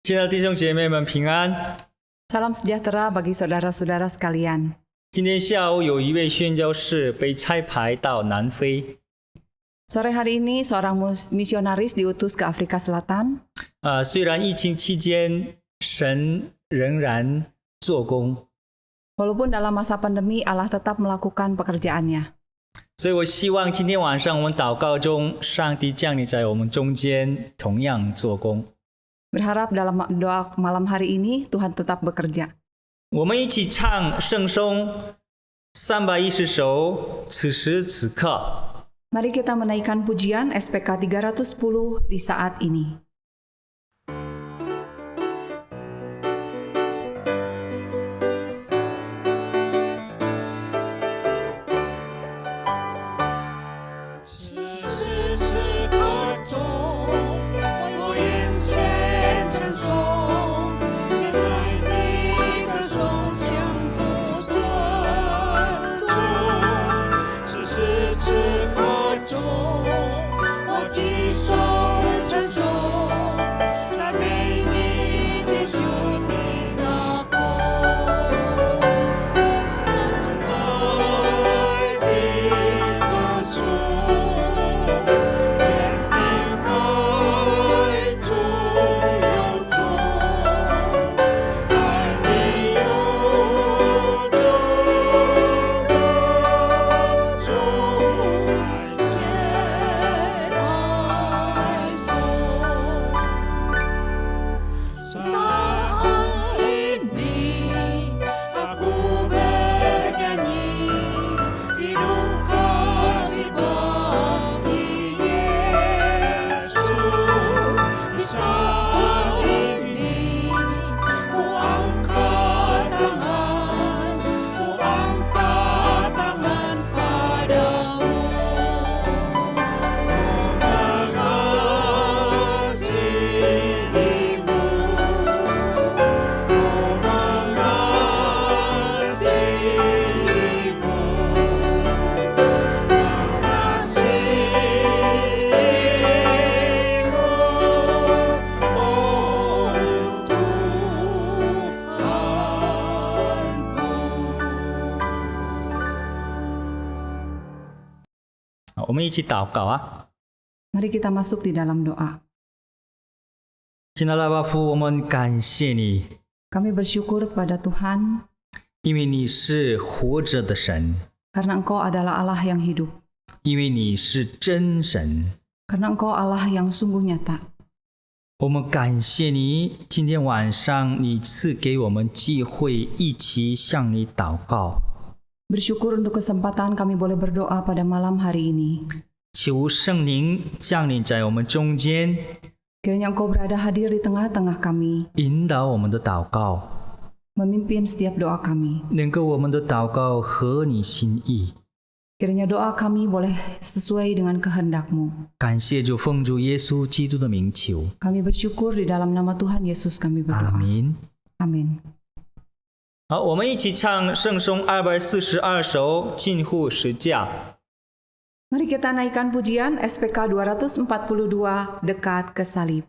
亲爱的弟兄姐妹们平安。 Salam sejahtera bagi saudara-saudara sekalian. 今天下午有一位宣教士被差派到南非。 Sore hari ini seorang misionaris diutus ke Afrika Selatan. 虽然疫情期间神仍然做工， Walaupun dalam masa pandemi Allah tetap melakukan pekerjaannya. 所以我希望今天晚上我们祷告中，上帝降临在我们中间，同样做工。 Berharap dalam doa malam hari ini Tuhan tetap bekerja. 我们一起唱圣颂310首，此时此刻。 Mari kita menaikkan pujian SPK 310 di saat ini.我们一起祷告啊！ Mari kita masuk di dalam doa. 亲爱的爸父，我们感谢你， Kami bersyukur kepada Tuhan 因为你是活着的神， karena Engkau adalah Allah yang hidup, 因为你是真神。 karena Engkau Allah yang sungguh nyata. 我们感谢你，今天晚上你赐给我们机会，一起向你祷告。 Bersyukur untuk kesempatan kami boleh berdoa pada malam hari ini. 求圣灵降临在我们中间， Kiranya Engkau berada hadir di tengah-tengah kami, 引导我们的祷告， memimpin setiap doa kami. 能够我们的祷告合你心意。 Kiranya doa kami boleh sesuai dengan kehendak-Mu. 感谢主，奉主耶稣基督的名求， Kami bersyukur di dalam nama Tuhan Yesus kami 阿 berdoa. 明。 Amin. 好，我们一起唱圣颂242首，近乎十架。 Mari kita naikkan pujian SPK 242 dekat ke salib.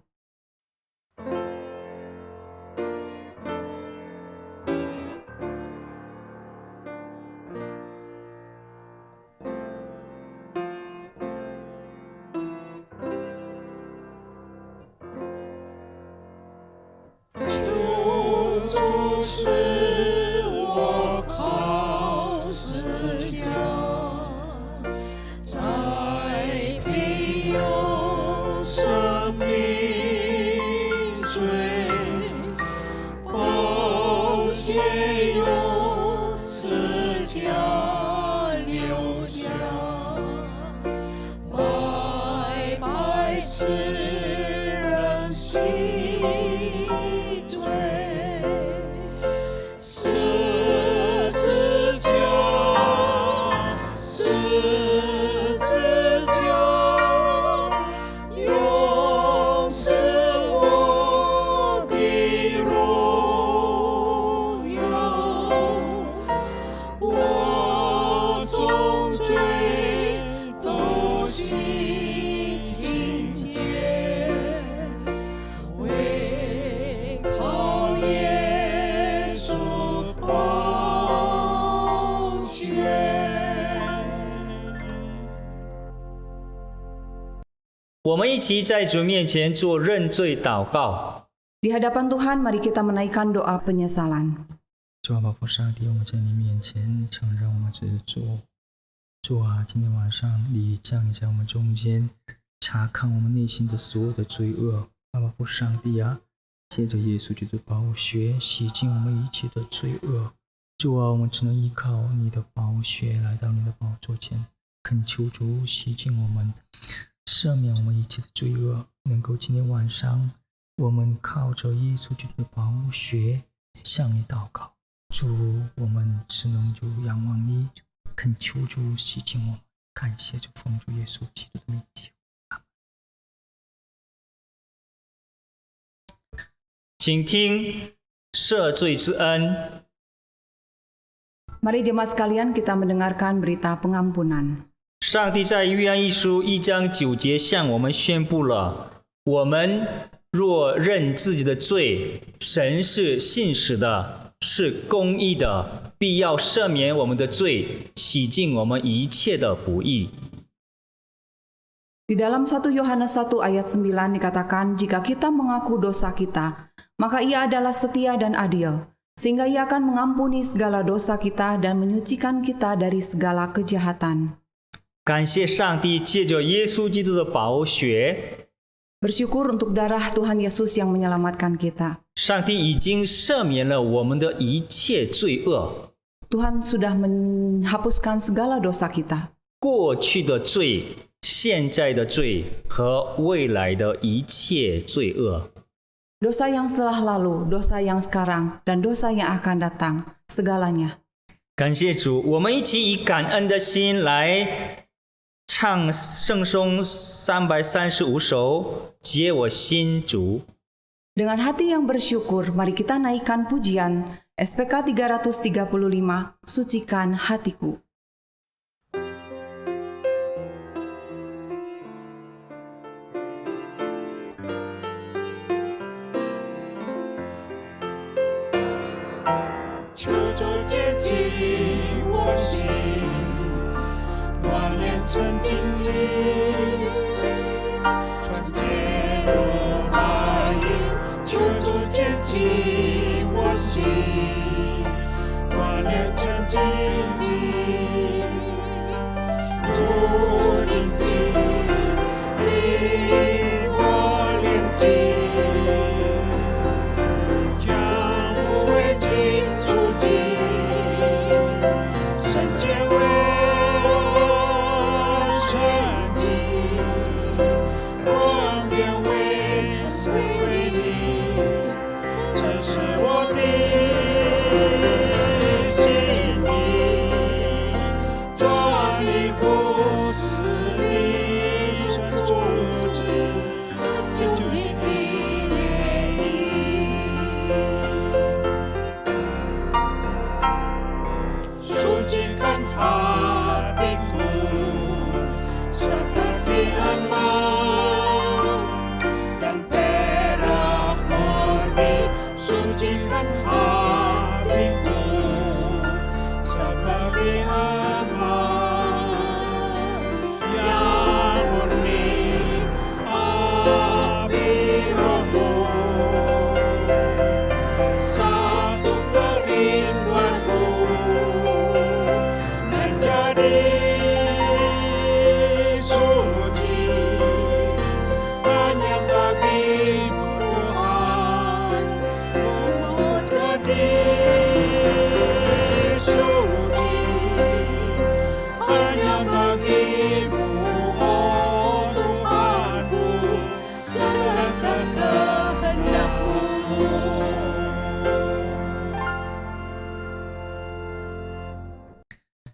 我们一起在主面前做认罪祷告。 Di hadapan Tuhan, mari kita menaikkan doa penyesalan. 主啊，宝父上帝，我们在你面前承认我们自己的错。主啊，今天晚上你降临在我们中间，查看我们内心的所有的罪恶。宝父上帝啊，借着耶稣基督的宝血洗净我们一切的罪恶。主啊，我们只能依靠你的宝血来到你的宝座前，恳求主洗净我们，赦免我们一切的罪恶。能够今天晚上，我们靠着耶稣基督的宝血向你祷告。主，我们只能就仰望你，恳求主洗净我们。感谢主，奉主耶稣基督的名求。请听赦罪之恩。 Mari jemaat sekalian kita mendengarkan berita pengampunan. 上帝在约翰一书1章9节向我们宣布了：我们若认自己的罪，神是信实的，是公义的，必要赦免我们的罪，洗净我们一切的不义。 Di dalam 1 Yohanes 1 ayat 9 dikatakan, jika kita mengaku dosa kita, maka ia adalah setia dan adil, sehingga ia akan mengampuni segala dosa kita dan menyucikan kita dari segala kejahatan. 感谢上帝借着耶稣基督的宝血， Bersyukur untuk darah Tuhan Yesus yang menyelamatkan kita. 上帝已经赦免了我们的一切罪恶， Tuhan sudah menghapuskan segala dosa kita. 过去的罪、现在的罪和未来的一切罪恶。 Dosa yang telah lalu, dosa yang sekarang, dan dosa yang akan datang, segalanya. 感谢主，我们一起以感恩的心来唱圣颂335首，解我心主。 Dengan hati yang bersyukur, mari kita naikkan pujian SPK 335, Sucikan Hatiku.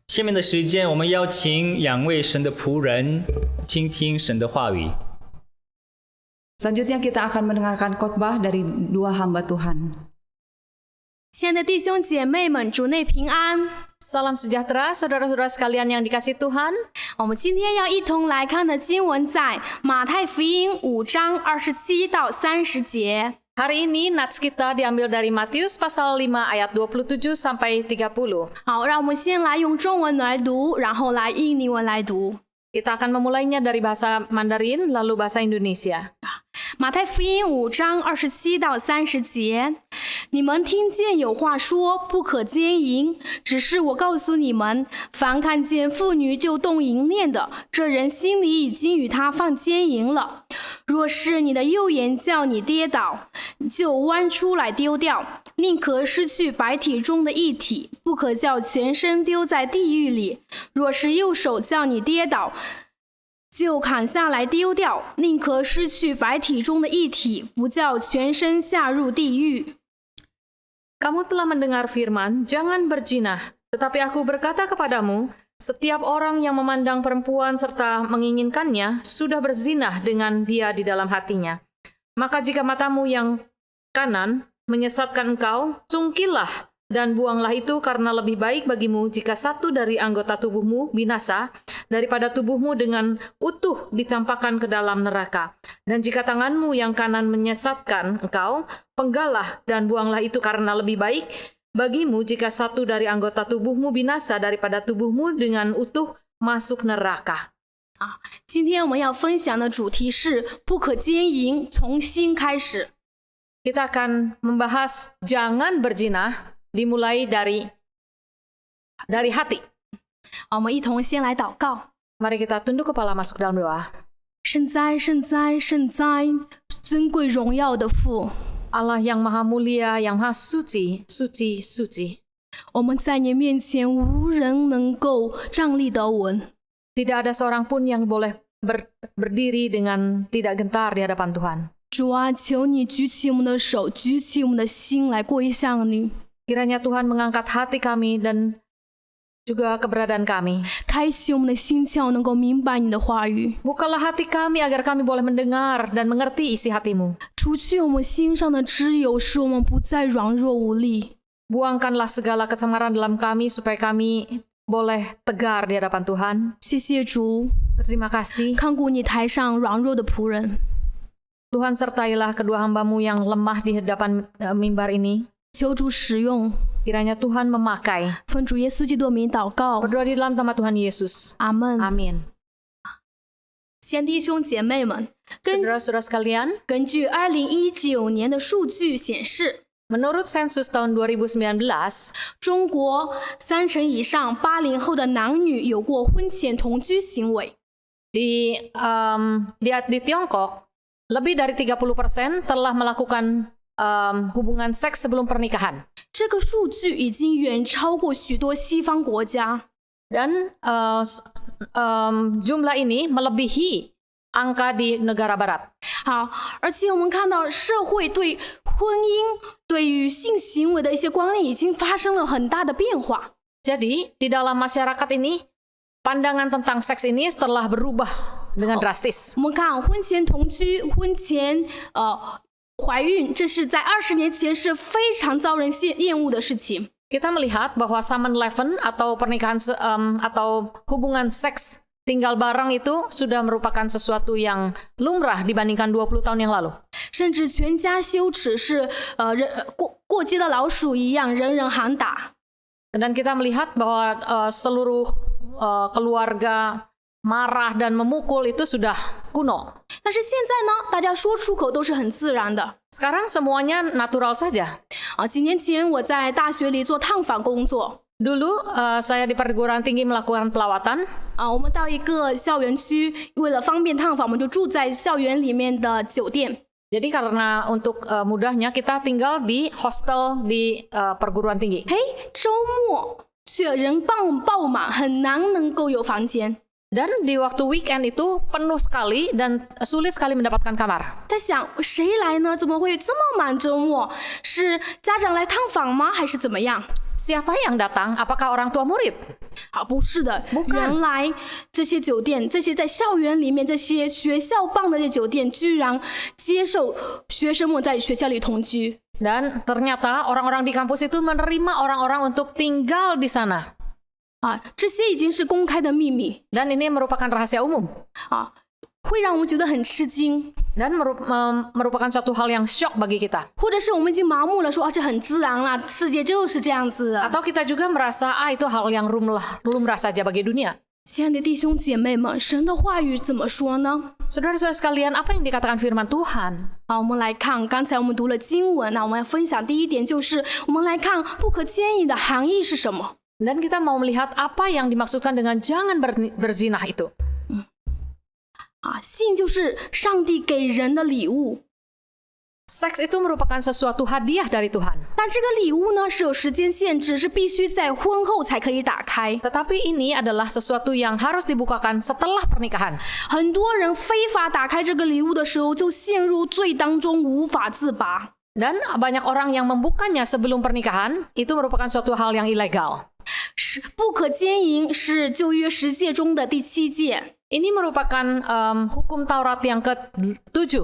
《下面的时间，我们邀请两位神的仆人倾听神的话语。 Selanjutnya kita akan mendengarkan khotbah dari dua hamba Tuhan. 亲爱的弟兄姐妹们，主内平安。 Salam sejahtera, saudara-saudara sekalian yang dikasihi Tuhan. 我们今天要一同来看的经文在马太福音5章27到30节。 Hari ini nats kita diambil dari Matius pasal 5 ayat 27 sampai 30. 好，让我们先来用中文来读，然后来印尼文来读。Kita akan memulainya dari bahasa Mandarin, lalu bahasa Indonesia. 马太福音5章27到30节，你们听见有话说不可奸淫，只是我告诉你们，凡看见妇女就动淫念的，这人心里已经与她犯奸淫了。若是你的右眼叫你跌倒，就弯出来丢掉，宁可失去百体中的一体，不可叫全身丢在地狱里。若是右手叫你跌倒，就砍下来丢掉，宁可失去百体中的一体，不叫全身下入地狱。 Kamu telah mendengar firman, jangan berzina. Tetapi aku berkata kepadamu, setiap orang yang memandang perempuan serta menginginkannya, sudah berzina dengan dia di dalam hatinya. Maka jika matamu yang kanan menyesatkan engkau, cungkilah dan buanglah itu, karena lebih baik bagimu jika satu dari anggota tubuhmu binasa daripada tubuhmu dengan utuh dicampakkan ke dalam neraka. Dan jika tanganmu yang kanan menyesatkan engkau, penggalah dan buanglah itu, karena lebih baik bagimu jika satu dari anggota tubuhmu binasa daripada tubuhmu dengan utuh masuk neraka. 今天我们要分享的主题是不可奸淫，从心开始。 Kita akan membahas jangan berzina, dimulai dari hati. 我们一同先来祷告。 Mari kita tunduk kepala masuk dalam doa. 圣哉，圣哉，圣哉，尊贵荣耀的父， Allah yang maha mulia, yang maha suci, suci, suci. 我们在你面前无人能够站立得稳。 Tidak ada seorang pun yang boleh berdiri dengan tidak gentar di hadapan Tuhan. 主啊，求你举起我们的手，举起我们的心来跪向你。 Kiranya Tuhan mengangkat hati kami dan juga keberadaan kami. 开启我们的心窍，能够明白你的话语。 Bukalah hati kami agar kami boleh mendengar dan mengerti isi hatimu. 除去我们心上的脂油，使我们不再软弱无力。 Buangkanlah segala kecemaran dalam kami supaya kami boleh tegar di hadapan Tuhan. 谢谢主， Terima kasih. 看顾你台上软弱的仆人。 Tuhan sertailah kedua hambamu yang lemah di hadapan mimbar ini. 求主使用， Kiranya Tuhan memakai. 奉主耶稣基督的名祷告， Berdoa di dalam nama Tuhan Yesus. 阿门。 Amin. 先弟兄姐妹们， Saudara-saudara sekalian, 根据2019年的数据显示， menurut sensus tahun 2019, 中国30%以上80后的男女有过婚前同居行为。 di Tiongkok, lebih dari 30% telah melakukan hubungan seks sebelum pernikahan. 这个数据已经远超过许多西方国家。 Dan jumlah ini melebihi angka di negara barat. 好，而且我们看到社会对婚姻、对于性行为的一些观念已经发生了很大的变化。 Jadi, di dalam masyarakat ini, pandangan tentang seks ini telah berubah dengan drastis. 我们看婚前同居、婚前怀孕，这是在20年前是非常遭人厌恶的事情。 Kita melihat bahwa Saman Leven atau pernikahan atau hubungan seks tinggal bareng itu sudah merupakan sesuatu yang lumrah dibandingkan 20 tahun yang lalu. 甚至全家羞耻是过街的老鼠一样，人人喊打。 Dan kita melihat bahwa seluruh keluarga marah dan memukul itu sudah kuno. 但是现在呢，大家说出口都是很自然的。 Sekarang semuanya natural saja. 几年前我在大学里做探访工作。 Dulu saya di perguruan tinggi melakukan pelawatan. 我们到一个校园区，为了方便探访，我们就住在校园里面的酒店。 Jadi karena untuk mudahnya kita tinggal di hostel di perguruan tinggi. 嘿，周末却人爆满，很难能够有房间。 Dan di waktu weekend itu penuh sekali dan sulit sekali mendapatkan kamar. 在想谁来呢？怎么会这么满？周末是家长来探访吗？还是怎么样？ Siapa yang datang? Apakah orang tua murid? 不是的，原来这些酒店，这些在校园里面，这些学校办的这些酒店，居然接受学生们在学校里同居。 Dan ternyata orang-orang di kampus itu menerima orang-orang untuk tinggal di sana. 这些已经是公开的秘密。 Dan ini merupakan rahasia umum. 会让我们觉得很吃惊。 Dan merupakan suatu hal yang shock bagi kita. 或者是我们已经麻木了，说这很自然啦，世界就是这样子的。 Atau kita juga merasa itu hal yang lumrah saja bagi dunia. 亲爱的弟兄姐妹们，神的话语怎么说呢？ Saudara-saudara sekalian, apa yang dikatakan firman Tuhan? 好，我们来看，刚才我们读了经文，那我们要分享第一点就是我们来看不可奸淫的含义是什么。 Dan kita mau melihat apa yang dimaksudkan dengan jangan berzinah itu. 性就是上帝给人的礼物， Seks itu merupakan sesuatu hadiah dari Tuhan. 但这个礼物呢是有时间限制，是必须在婚后才可以打开。 Tetapi ini adalah sesuatu yang harus dibukakan setelah pernikahan. 很多人非法打开这个礼物的时候，就陷入罪当中，无法自拔。 Dan banyak orang yang membukanya sebelum pernikahan, itu merupakan suatu hal yang ilegal. 是不可奸淫，是旧约十诫中的第7诫。 Ini merupakan hukum Taurat yang ke-7.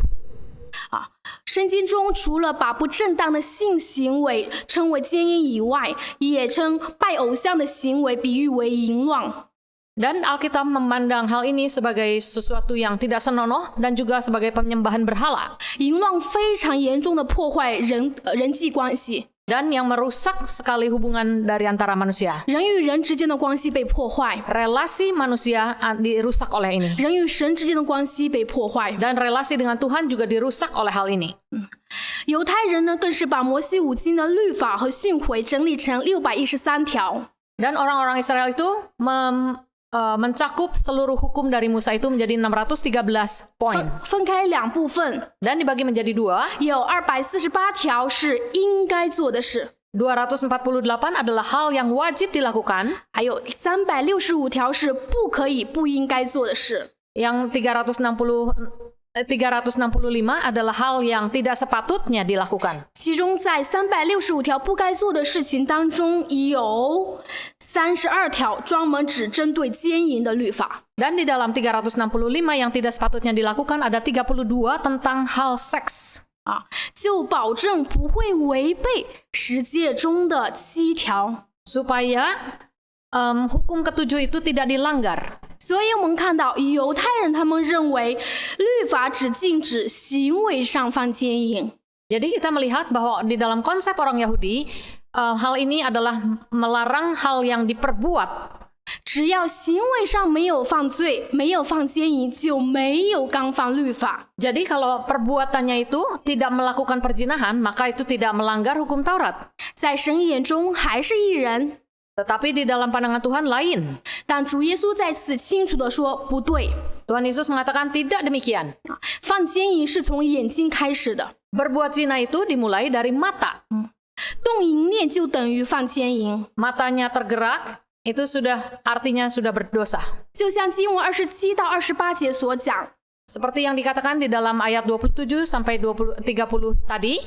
圣经中除了把不正当的性行为称为奸淫以外，也称拜偶像的行为比喻为淫乱。 Dan Alkitab memandang hal ini sebagai sesuatu yang tidak senonoh dan juga sebagai penyembahan berhala. 淫乱非常严重的破坏人际关系， Dan yang merusak sekali hubungan dari antara manusia. 人与人之间的关系被破坏， Relasi manusia dirusak oleh ini. 人与神之间的关系被破坏。 Dan relasi dengan Tuhan juga dirusak oleh hal ini. 犹太人呢，更是把摩西五经的律法和训诲整理成613条。 Dan orang-orang Israel itu mencakup seluruh hukum dari Musa itu menjadi 613 poin. 分开两部分， Dan dibagi menjadi 2. 有248条是应该做的事， 248 adalah hal yang wajib dilakukan. 还有365条是不可以、不应该做的事。 Yang 365 adalah hal yang tidak sepatutnya dilakukan. 其中在365条不该做的事情当中，有32条专门只针对奸淫的律法。 Dan di dalam 365 yang tidak sepatutnya dilakukan ada 32 tentang hal seks. 就保证不会违背十诫中的7条。 Supaya hukum ke-7 itu tidak dilanggar. 所以我们看到犹太人他们认为律法只禁止行为上犯奸淫。 Jadi kita melihat bahwa di dalam konsep orang Yahudi, hal ini adalah melarang hal yang diperbuat. 只要行为上没有犯罪，没有犯奸淫，就没有干犯律法。 Jadi kalau perbuatannya itu tidak melakukan perzinahan, maka itu tidak melanggar hukum Taurat. 在神眼中还是义人， Tetapi di dalam pandangan Tuhan lain. 但主耶稣在此清楚地说不对， Tuhan Yesus mengatakan tidak demikian. 犯奸淫是从眼睛开始的， Berbuat zina itu dimulai dari mata. 动淫念就等于犯奸淫。 Matanya tergerak, itu artinya sudah berdosa. 就像经文27到28节所讲， Seperti yang dikatakan di dalam ayat 27 sampai 30 tadi.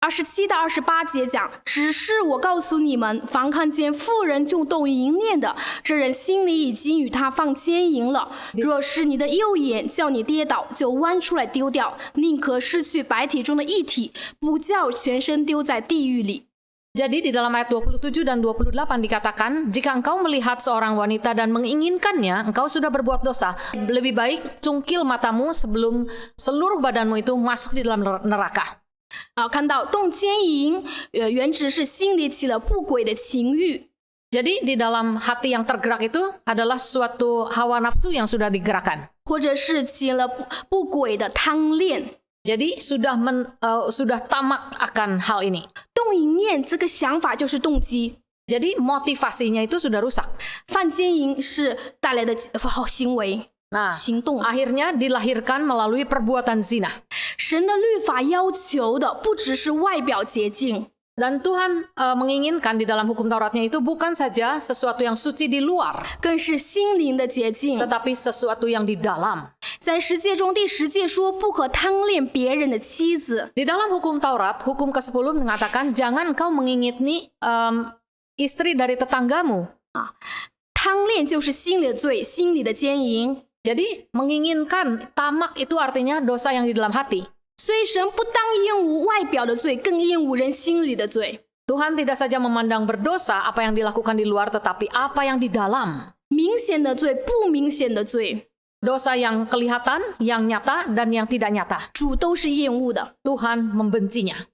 27到28节讲，只是我告诉你们，凡看见妇人就动淫念的，这人心里已经与他犯奸淫了。若是你的右眼叫你跌倒，就剜出来丢掉，宁可失去百体中的一体，不叫全身丢在地狱里。 Jadi di dalam ayat 27 dan 28 dikatakan, jika engkau melihat seorang wanita dan menginginkannya, engkau sudah berbuat dosa. Lebih baik cungkil matamu sebelum seluruh badanmu itu masuk di dalam neraka. 看到动奸淫，原指是心里起了不轨的情欲。 Jadi di dalam hati yang tergerak itu adalah suatu hawa nafsu yang sudah digerakkan. 或者是起了不轨的贪恋。 Jadi sudah tamak akan hal ini. 动淫念这个想法就是动机， Jadi motivasinya itu sudah rusak. 犯奸淫是带来的行为。 Nah, 行动。 akhirnya dilahirkan melalui perbuatan zina. 神的律法要求的不只是外表洁净， Dan Tuhan menginginkan di dalam hukum Tauratnya itu bukan saja sesuatu yang suci di luar, 更是心灵的洁净。 tetapi sesuatu yang di dalam. 在十诫中第10诫说，不可贪恋别人的妻子。 Di dalam hukum Taurat, hukum ke-10 mengatakan jangan kau mengingini istri dari tetanggamu. 贪恋就是心里的罪，心里的奸淫。 Jadi menginginkan, tamak itu artinya dosa yang di dalam hati. 所以神不单厌恶外表的罪，更厌恶人心里的罪。 Tuhan tidak saja memandang berdosa apa yang dilakukan di luar, tetapi apa yang di dalam. 明显的罪，不明显的罪， Dosa yang kelihatan, yang nyata, dan yang tidak nyata. 主都是厌恶的。 Tuhan membencinya.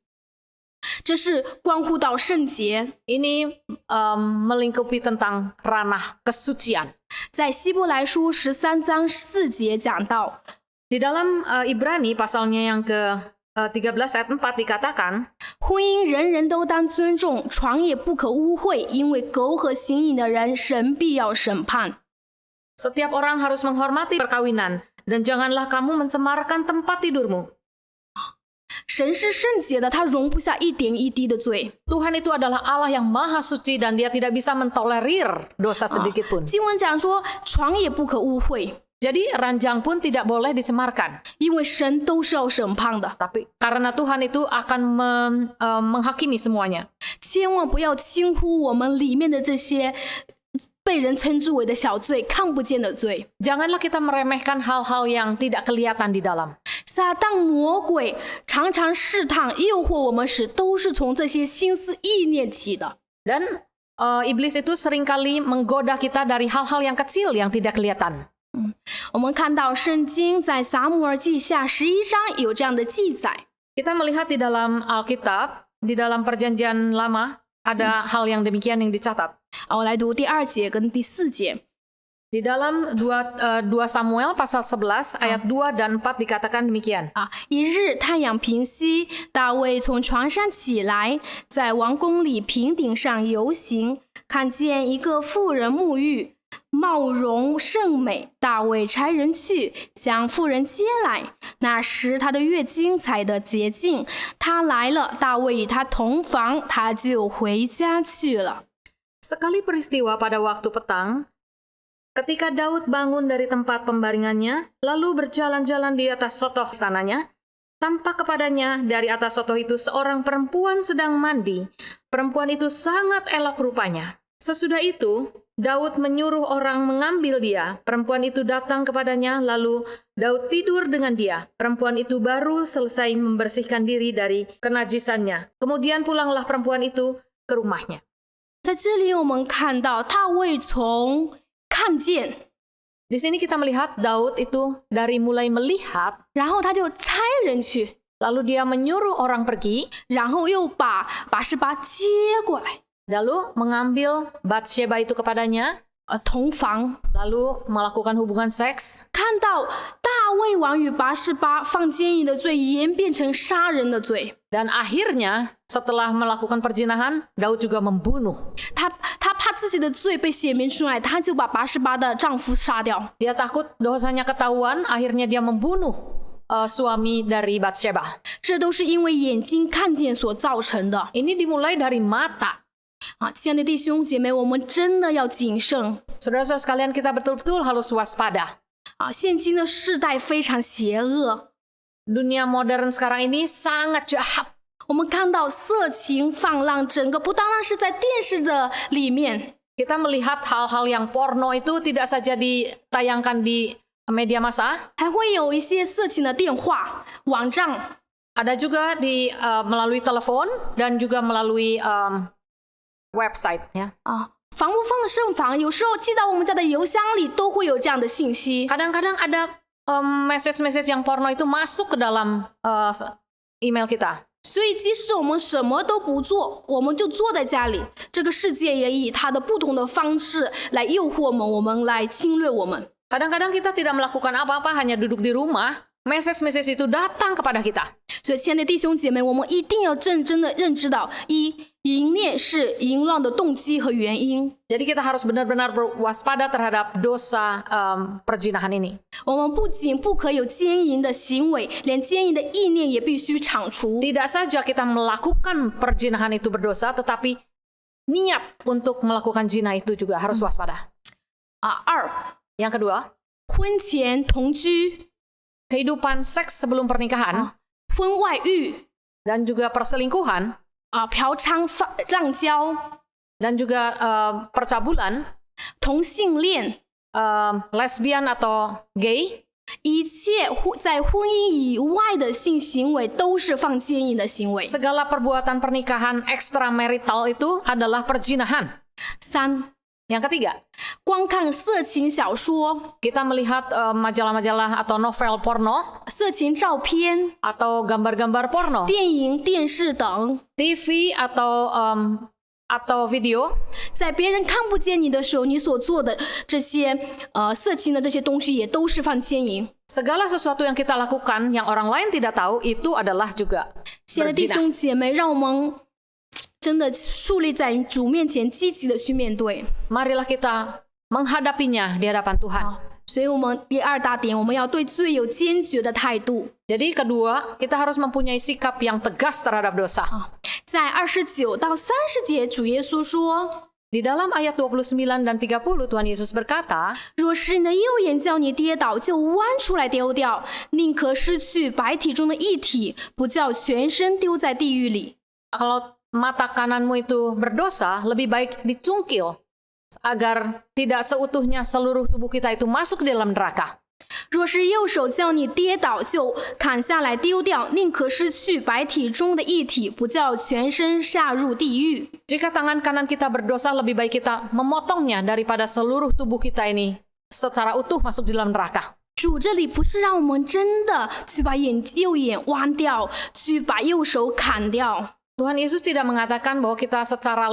这是关乎到圣洁。 Ini melingkupi tentang ranah kesucian. 在希伯来书13章4节讲到， Di dalam Ibrani pasalnya yang ke-13 ayat 4 dikatakan, 婚姻人人都当尊重，床也不可污秽，因为苟合行淫的人，神必要审判。 setiap orang harus menghormati perkawinan, dan janganlah kamu mencemarkan tempat tidurmu. 神是圣洁的，他容不下一点一滴的罪。 Tuhan itu adalah Allah yang maha suci dan dia tidak bisa mentolerir dosa sedikit pun. 经文讲说，床也不可污秽， Jadi ranjang pun tidak boleh dicemarkan. 因为神都是要审判的。 Tapi karena Tuhan itu akan menghakimi semuanya. 千万不要轻忽我们里面的这些被人称之为的小罪，看不见的罪。 Janganlah kita meremehkan hal-hal yang tidak kelihatan di dalam. 撒旦魔鬼常常试探、诱惑我们时，都是从这些心思意念起的。 Dan iblis itu seringkali menggoda kita dari hal-hal yang kecil yang tidak kelihatan. 我们看到圣经在撒母耳记下11章有这样的记载。 Kita melihat di dalam Alkitab, di dalam perjanjian lama, ada hal yang demikian yang dicatat. 我来读第2节跟第4节。 Di dalam 2 Samuel pasal 11 ayat 2 dan 4 dikatakan demikian. 一日太阳平西，大卫从床上起来，在王宫里平顶上游行，看见一个妇人沐浴，貌容甚美。大卫差人去将妇人接来。那时她的月经才得洁净，她来了，大卫与她同房，她就回家去了。 Sekali peristiwa pada waktu petang, ketika Daud bangun dari tempat pembaringannya, lalu berjalan-jalan di atas sotoh istananya, tampak kepadanya dari atas sotoh itu seorang perempuan sedang mandi. Perempuan itu sangat elok rupanya. Sesudah itu, Daud menyuruh orang mengambil dia. Perempuan itu datang kepadanya, lalu Daud tidur dengan dia. Perempuan itu baru selesai membersihkan diri dari kenajisannya. Kemudian pulanglah perempuan itu ke rumahnya. 在这里我们看到大卫从看见， Di sini kita melihat Daud itu dari mulai melihat, 然后他就差人去， lalu dia menyuruh orang pergi, 然后又把拔示巴接过来， lalu mengambil Batsheba itu kepadanya, 同房。 lalu melakukan hubungan seks. 看到大卫王与拔示巴放奸淫的罪演变成杀人的罪， Dan akhirnya setelah melakukan perzinahan, Daud juga membunuh. 他怕自己的罪被显明出来，他就把拔示巴的丈夫杀掉。 Dia takut dosanya ketahuan, akhirnya dia membunuh suami dari Batsheba. 这都是因为眼睛看见所造成的。 Ini dimulai dari mata. 亲爱的弟兄姐妹，我们真的要谨慎。 Saudara-saudara sekalian, kita betul-betul harus waspada. 现今的世代非常邪恶， Dunia modern sekarang ini sangat jahat. 我们看到色情放浪，整个不单单是在电视的里面， Kita melihat hal-hal yang porno itu tidak saja ditayangkan di media massa, 还会有一些色情的电话、网站。 ada juga melalui telepon dan juga melalui website. Ya. 防不封的圣房，有时候寄到我们家的邮箱里都会有这样的信息。 Kadang-kadang ada message-message yang porno itu masuk ke dalam email kita. 所以，即使我们什么都不做，我们就坐在家里，这个世界也以它的不同的方式来诱惑我们来侵略我们。 Kadang-kadang kita tidak melakukan apa-apa, hanya duduk di rumah, message-message itu datang kepada kita. 所以，亲爱的弟兄姐妹，我们一定要真的认知到，淫念是淫乱的动机和原因。 Jadi kita harus benar-benar waspada terhadap dosa perzinahan ini. 我们不仅不可有奸淫的行为，连奸淫的意念也必须铲除。 Tidak saja kita melakukan perzinahan itu berdosa, tetapi niat untuk melakukan zina itu juga harus waspada. 二， Yang kedua, 婚前同居、 kehidupan seks sebelum pernikahan 婚外遇、 dan juga perselingkuhan 嫖娼、滥交、 dan juga percabulan, 同性恋， lesbian atau gay, 一切在婚姻以外的性行为都是放奸淫的行为。 segala perbuatan pernikahan ekstramarital itu adalah perzinahan. 三， Yang ketiga, 观看色情小说、 kita melihat majalah-majalah atau novel porno 色情照片、 atau gambar-gambar porno, 电影、电视等。 TV atau video. 在别人看不见你的时候，你所做的这些色情的这些东西，也都是犯奸淫。 Segala sesuatu yang kita lakukan yang orang lain tidak tahu itu adalah juga 亲爱的弟 berzina. 兄姐妹，让我们真的树立在主面前，积极的去面对。 Marilah kita menghadapinya di hadapan Tuhan. 所以，我们第二大点，我们要对罪有坚决的态度。 Jadi kedua, kita harus mempunyai sikap yang tegas terhadap dosa. 在29到30节，主耶稣说： Di dalam ayat 29 dan 30, Tuhan Yesus berkata, 若是你的右眼叫你跌倒，就弯出来丢掉，宁可失去百体中的一体，不叫全身丢在地狱里。 kalau mata kananmu itu berdosa, lebih baik dicungkil agar tidak seutuhnya seluruh tubuh kita itu masuk di dalam neraka. 若是右手叫你跌倒，就砍下来丢掉，宁可失去百体中的一体，不叫全身下入地狱。 Jika tangan kanan kita berdosa, lebih baik kita memotongnya daripada seluruh tubuh kita ini secara utuh masuk di dalam neraka. 主这里不是让我们真的去把右眼弯掉，去把右手砍掉。 Tuhan Yesus tidak mengatakan bahwa kita secara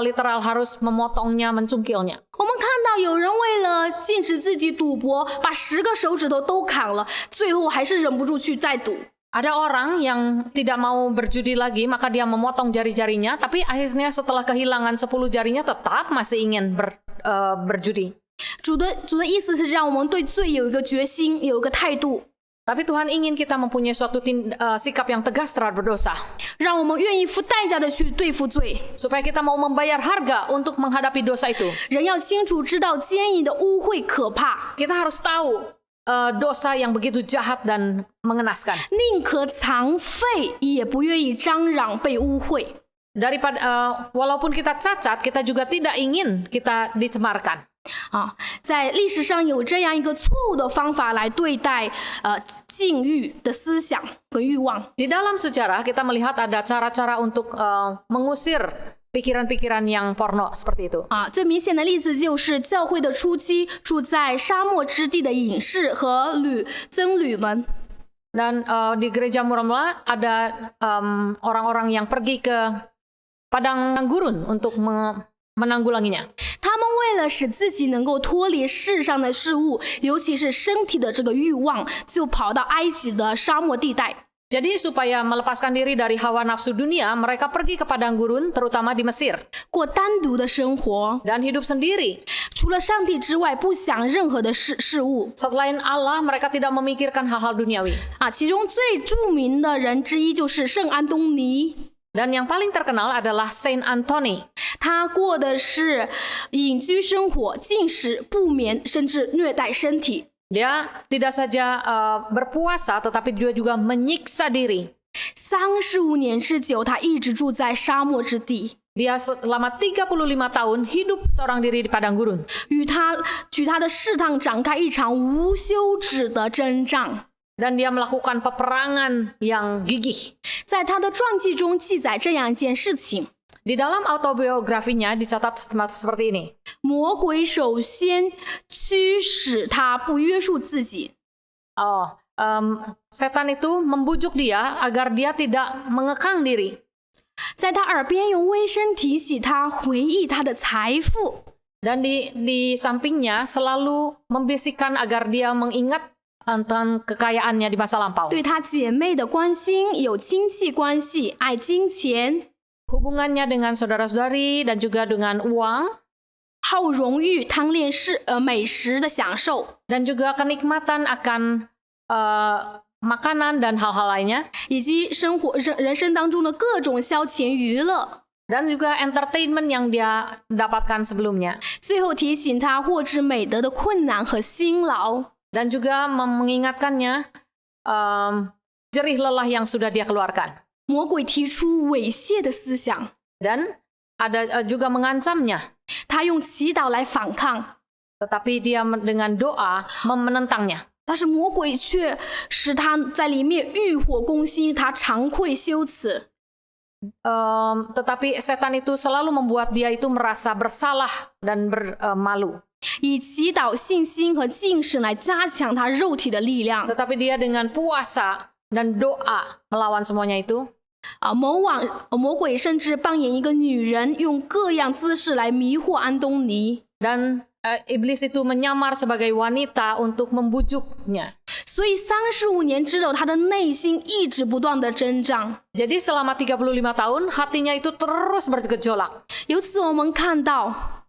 literal harus memotongnya, mencungkilnya. 我们看到有人为了禁止自己赌博，把10个手指头都砍了，最后还是忍不住去再赌。 Ada orang yang tidak mau berjudi lagi, maka dia memotong jari-jarinya, tapi akhirnya setelah kehilangan 10 jarinya tetap masih ingin berjudi. 主的意思是让我们对罪有一个决心，有一个态度， Tapi Tuhan ingin kita mempunyai suatu sikap yang tegas terhadap dosa. 让我们愿意付代价的去对付罪。 Supaya kita mau membayar harga untuk menghadapi dosa itu. 人要清楚知道奸淫的污秽可怕， Kita harus tahu dosa yang begitu jahat dan mengenaskan. 宁可藏废，也不愿意张嚷被污秽。 Daripada walaupun kita cacat, kita juga tidak ingin kita dicemarkan. 在历史上有这样一个错误的方法来对待禁欲的思想和欲望。 Di dalam sejarah kita melihat ada cara-cara untuk mengusir pikiran-pikiran yang porno seperti itu. 最明显的例子就是教会的初期住在沙漠之地的隐士和僧侣们。 Dan di gereja Murmula ada orang-orang yang pergi ke padang gurun untuk menanggulanginya. 他们为了使自己能够脱离世上的事物，尤其是身体的这个欲望，就跑到埃及的沙漠地带。 Jadi supaya melepaskan diri dari hawa nafsu dunia, mereka pergi ke padang gurun, terutama di Mesir, 过单独的生活， dan hidup sendiri. 除了上帝之外，不想任何的事物。 Selain Allah, mereka tidak memikirkan hal-hal duniawi. 其中最著名的人之一就是圣安东尼。 Dan yang paling terkenal adalah Saint Anthony. 他过的是隐居生活，禁食、不眠，甚至虐待身体。 Dia tidak saja berpuasa, tetapi juga menyiksa diri. 35年之久，他一直住在沙漠之地。 Dia selama 35 tahun hidup seorang diri di padang gurun. 与他的试探展开一场无休止的征战。 Dan dia melakukan peperangan yang gigih. 在他的传记中记载这样一件事情： Di dalam autobiografinya dicatat seperti ini. 魔鬼首先驱使他不约束自己， Setan itu membujuk dia agar dia tidak mengekang diri. 在他耳边用微声提醒他回忆他的财富。 Dan di sampingnya selalu membisikkan agar dia mengingat tentang kekayaannya di masa lampau. 对他姐妹的关心，有亲戚关系，爱金钱， Hubungannya dengan saudara-saudari dan juga dengan uang, 好荣誉，贪恋美食的享受， dan juga kenikmatan akan makanan dan hal-hal lainnya, 以及人生当中的各种消遣娱乐。 dan juga entertainment yang dia dapatkan sebelumnya. 最后提醒他获知美德的困难和辛劳。 Dan juga mengingatkannya jerih lelah yang sudah dia keluarkan. 魔鬼提出猥亵的思想， Dan ada juga mengancamnya. 他用祈祷来反抗， Tetapi dia dengan doa menentangnya. 但是魔鬼却使他在里面欲火攻心，他惭愧羞耻。tetapi setan itu selalu membuat dia itu merasa bersalah dan bermalu. 以祈祷、信心和禁食来加强他肉体的力量。 Tetapi dia dengan puasa dan doa melawan semuanya itu. 魔鬼甚至扮演一个女人，用各样姿势来迷惑安东尼。 Dan iblis itu menyamar sebagai wanita untuk membujuknya. 所以35年之后，他的内心一直不断的增长。 Jadi selama 35 tahun hatinya itu terus bergejolak. 由此我们看到，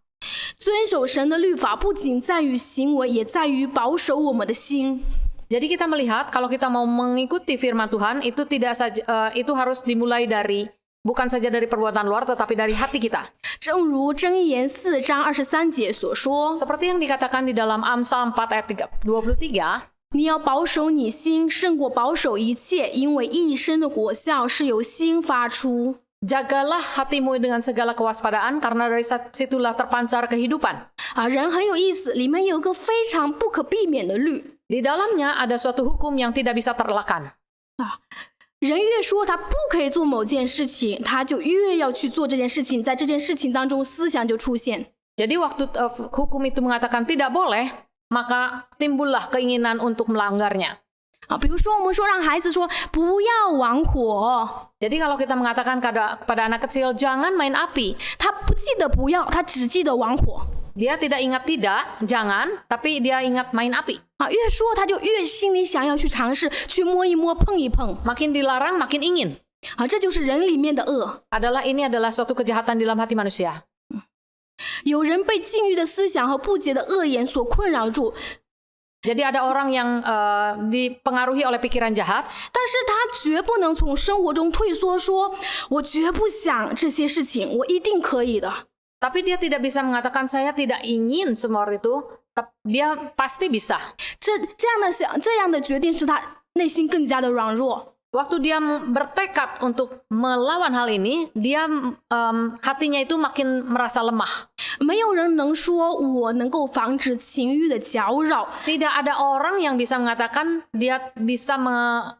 遵守神的律法不仅在于行为，也在于保守我们的心。 Jadi kita melihat kalau kita mau mengikuti firman Tuhan itu tidak saja itu harus dimulai dari bukan saja dari perbuatan luar tetapi dari hati kita. 正如箴言4章23节所说， Seperti yang dikatakan di dalam Amsal 4 ayat 23, 你要保守你心，胜过保守一切，因为一生的果效是由心发出。 jagalah hatimu dengan segala kewaspadaan karena dari situlah terpancar kehidupan. 人很有意思，里面有一个非常不可避免的律。 Di dalamnya ada suatu hukum yang tidak bisa terelakkan. 人越说他不可以做某件事情，他就越要去做这件事情，在这件事情当中，思想就出现。 Jadi waktu hukum itu mengatakan tidak boleh, maka timbullah keinginan untuk melanggarnya. 比如说我们说让孩子说不要玩火， Jadi kalau kita mengatakan kepada anak kecil jangan main api, 他不记得不要，他只记得玩火。 dia tidak ingat tidak, jangan, tapi dia ingat main api. 越说他就越心里想要去尝试，去摸一摸，碰一碰。 Makin dilarang, makin ingin. 这就是人里面的恶。 Ini adalah suatu kejahatan di dalam hati manusia. 有人被禁欲的思想和不洁的恶言所困扰住， Jadi ada orang yang dipengaruhi oleh pikiran jahat, 但是他绝不能从生活中退缩，说我绝不想这些事情，我一定可以的。 tapi dia tidak bisa mengatakan saya tidak ingin semua itu, dia pasti bisa. 这样的决定使他内心更加的软弱。 Waktu dia bertekad untuk melawan hal ini, dia hatinya itu makin merasa lemah. 没有人能说我能够防止情欲的搅扰。 Tidak ada orang yang bisa mengatakan dia bisa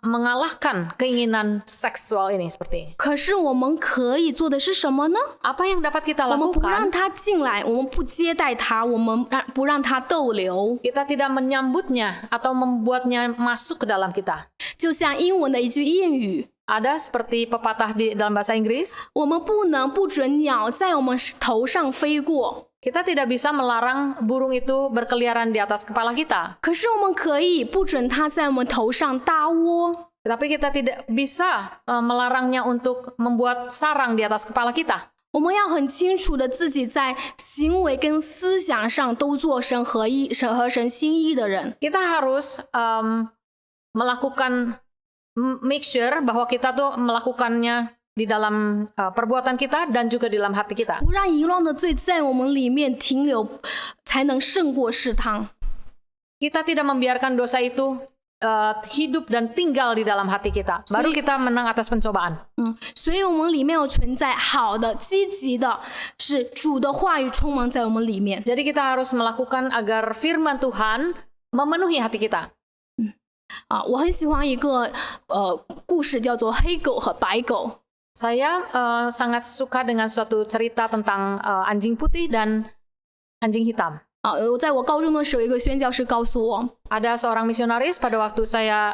mengalahkan keinginan seksual ini seperti ini. 可是我们可以做的是什么呢？ Apa yang dapat kita 我们不让 lakukan? 他进来，我们不接待他，我们不让他逗留。 Kita tidak menyambutnya atau membuatnya masuk ke dalam kita. 就像英文的一句谚语， Ada seperti pepatah di dalam bahasa Inggris, 我们不准鸟在我们头上飞过， kita tidak bisa melarang burung itu berkeliaran di atas kepala kita. 可是我们可以不准它在我们头上搭窝。 Tetapi kita tidak bisa melarangnya untuk membuat sarang di atas kepala kita. 我们要很清楚的自己在行为跟思想上都做和神心意的人。 Kita harus melakukan make sure bahwa kita tuh melakukannya di dalam perbuatan kita dan juga di dalam hati kita. 不让淫乱的罪在我们里面停留，才能胜过试探。 Kita tidak membiarkan dosa itu hidup dan tinggal di dalam hati kita. Baru kita menang atas pencobaan. 所以我们里面有存在好的、积极的，是主的话语充满在我们里面。 Jadi kita harus melakukan agar firman Tuhan memenuhi hati kita. 我很喜欢一个故事，叫做黑狗和白狗。 Saya sangat suka dengan suatu cerita tentang anjing putih dan anjing hitam. 在我高中的时候，一个宣教师告诉我， Ada seorang misionaris pada waktu saya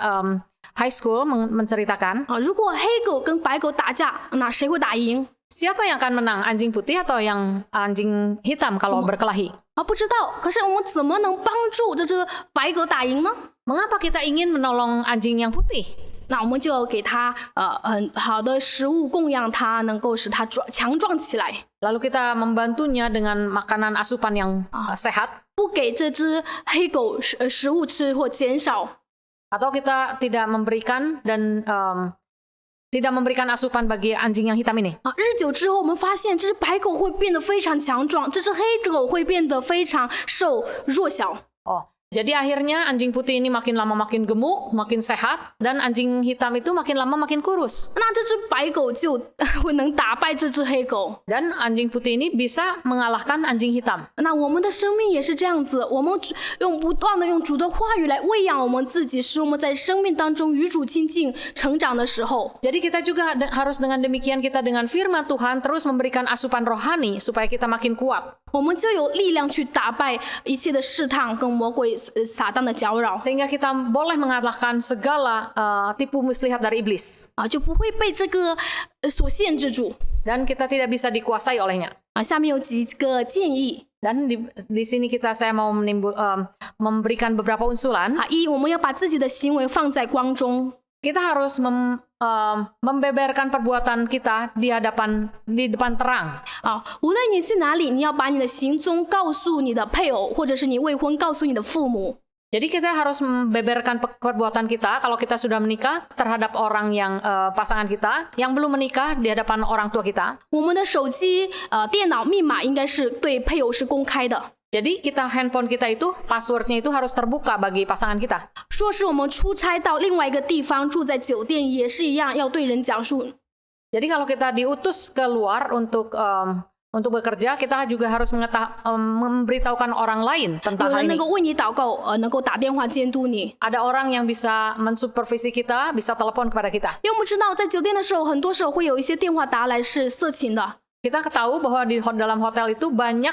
high school menceritakan, 如果黑狗跟白狗打架，那谁会打赢？ siapa yang akan menang, anjing putih atau yang anjing hitam kalau berkelahi? 不知道。可是我们怎么能帮助这只白狗打赢呢？ Mengapa kita ingin menolong anjing yang putih? 那我们就给它很好的食物供养它，能够使它强壮起来。 Lalu kita membantunya dengan makanan asupan yang sehat. 不给这只黑狗食物吃或减少。 Atau kita tidak memberikan dan tidak memberikan asupan bagi anjing yang hitam ini. 日久之后，我们发现这只白狗会变得非常强壮，这只黑狗会变得非常瘦弱小。Jadi akhirnya anjing putih ini makin lama makin gemuk, makin sehat, dan anjing hitam itu makin lama makin kurus. 那这只白狗就会能打败这只黑狗。 Dan anjing putih ini bisa mengalahkan anjing hitam. 那我们的生命也是这样子，我们不断的用主的话语来喂养我们自己，使我们在生命当中与主亲近、成长的时候， Jadi kita juga harus dengan demikian kita dengan firman Tuhan terus memberikan asupan rohani supaya kita makin kuat. 我们就有力量去打败一切的试探跟魔鬼撒旦的搅扰 Sehingga kita boleh mengalahkan segala tipu muslihat dari iblis. 啊，就不会被这个所限制住 Dan kita tidak bisa dikuasai olehnya. 啊。下面有几个建议 Dan di sini saya mau memberikan beberapa usulan. 啊：一，我们要把自己的行为放在光中。 Kita harus membeberkan perbuatan kita di depan terang. 啊，无论你去哪里，你要把你的行踪告诉你的配偶，或者是你未婚，告诉你的父母。 Jadi kita harus membeberkan perbuatan kita kalau kita sudah menikah terhadap orang yang pasangan kita, yang belum menikah di hadapan orang tua kita. 我们的手机、电脑密码应该是对配偶是公开的。 Jadi handphone kita itu passwordnya itu harus terbuka bagi pasangan kita. 说是我们出差到另外一个地方，住在酒店也是一样，要对人讲述。 Jadi kalau kita diutus keluar untuk bekerja, kita juga harus memberitahukan orang lain 有 tentang hal 人能 ini. 够为你祷告，能够打电话监督你。 Ada orang yang bisa mensupervisi kita, bisa telepon kepada kita. 因为我们知道，在酒店的时候，很多时候会有一些电话打来是色情的。 Kita tahu bahwa di dalam hotel itu banyak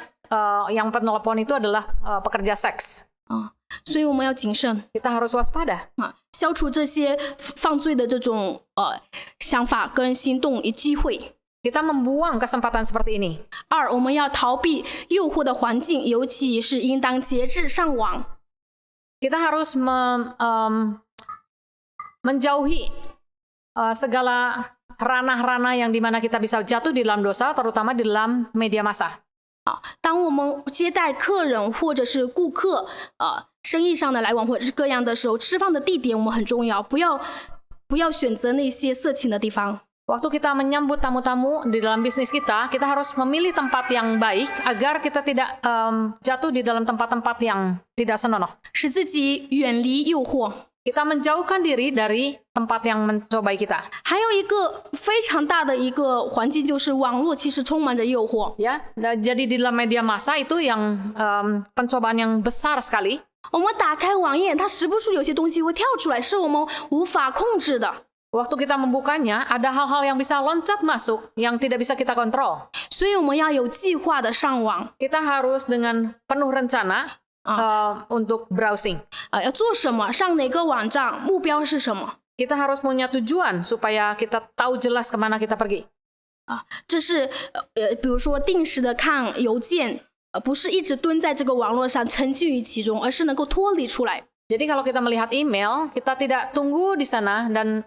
yang penelepon itu adalah pekerja seks. 啊，所以我们要谨慎 Kita harus waspada. 啊，消除这些犯罪的这种想法跟行动与机会。 Kita membuang kesempatan seperti ini. 二，我们要逃避诱惑的环境，尤其是应当节制上网。 Kita harus menjauhi segala ranah-ranah yang dimana kita bisa jatuh di dalam dosa, terutama di dalam media massa. 当我们接待客人或者是顾客，生意上的来往或者是各样的时候，吃饭的地点我们很重要，不要选择那些色情的地方。 Waktu kita menyambut tamu-tamu di dalam bisnis kita, kita harus memilih tempat yang baik agar kita tidak jatuh di dalam tempat-tempat yang tidak senonoh. 使自己远离诱惑。 Kita menjauhkan diri dari tempat yang mencobai kita. 还有一个非常大的一个环境就是网络，其实充满着诱惑。 Ya, jadi di dalam media massa itu yang pencobaan yang besar sekali. 我们打开网页，它时不时有些东西会跳出来，是我们无法控制的。 Waktu kita membukanya, ada hal-hal yang bisa loncat masuk yang tidak bisa kita kontrol. 所以我们要有计划的上网， Kita harus dengan penuh rencana untuk browsing. 要做什么，上哪个网站，目标是什么。 Kita harus punya tujuan supaya kita tahu jelas kemana kita pergi. 这是比如说定时的看邮件，不是一直蹲在这个网络上沉浸于其中，而是能够脱离出来。 Jadi kalau kita melihat email, kita tidak tunggu di sana dan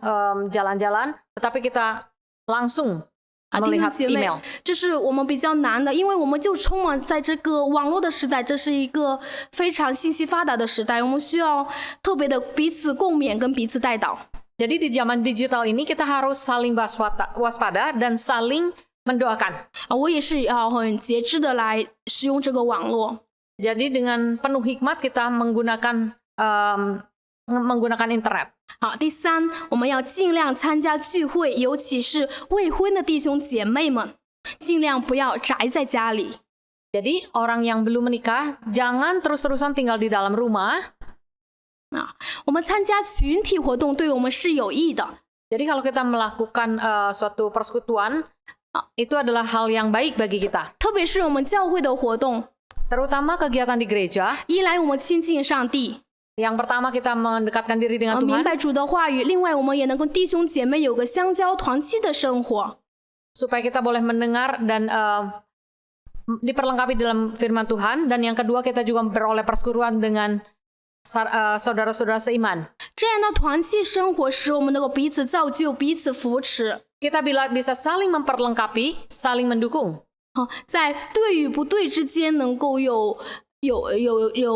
jalan-jalan, tetapi kita langsung 弟兄 melihat 姐妹 email.，这是我们比较难的，因为我们就充满在这个网络的时代，这是一个非常信息发达的时代，我们需要特别的彼此共勉跟彼此带导。 Jadi di zaman digital ini kita harus saling waspada dan saling mendoakan. 我也是要很节制的来使用这个网络。 Jadi dengan penuh hikmat kita menggunakan internet. 好，第三，我们要尽量参加聚会，尤其是未婚的弟兄姐妹们，尽量不要宅在家里。 Jadi orang yang belum menikah jangan terus-terusan tinggal di dalam rumah. 我们参加群体活动对我们是有益的。 Jadi kalau kita melakukan suatu persekutuan, itu adalah hal yang baik bagi kita. 特别是我们教会的活动， Terutama kegiatan di gereja. 一来我们亲近上帝， Yang pertama kita mendekatkan diri dengan 明 Tuhan 白主的话语；另外我们也能跟弟兄姐妹有个相交团契的生活。 supaya kita boleh mendengar dan diperlengkapi dalam firman Tuhan. Dan yang kedua kita juga beroleh persekutuan dengan saudara-saudara seiman. 这样的团契生活使我们能够彼此造就、彼此扶持。 Kita bisa saling memperlengkapi, saling mendukung. 在对与不对之间能够有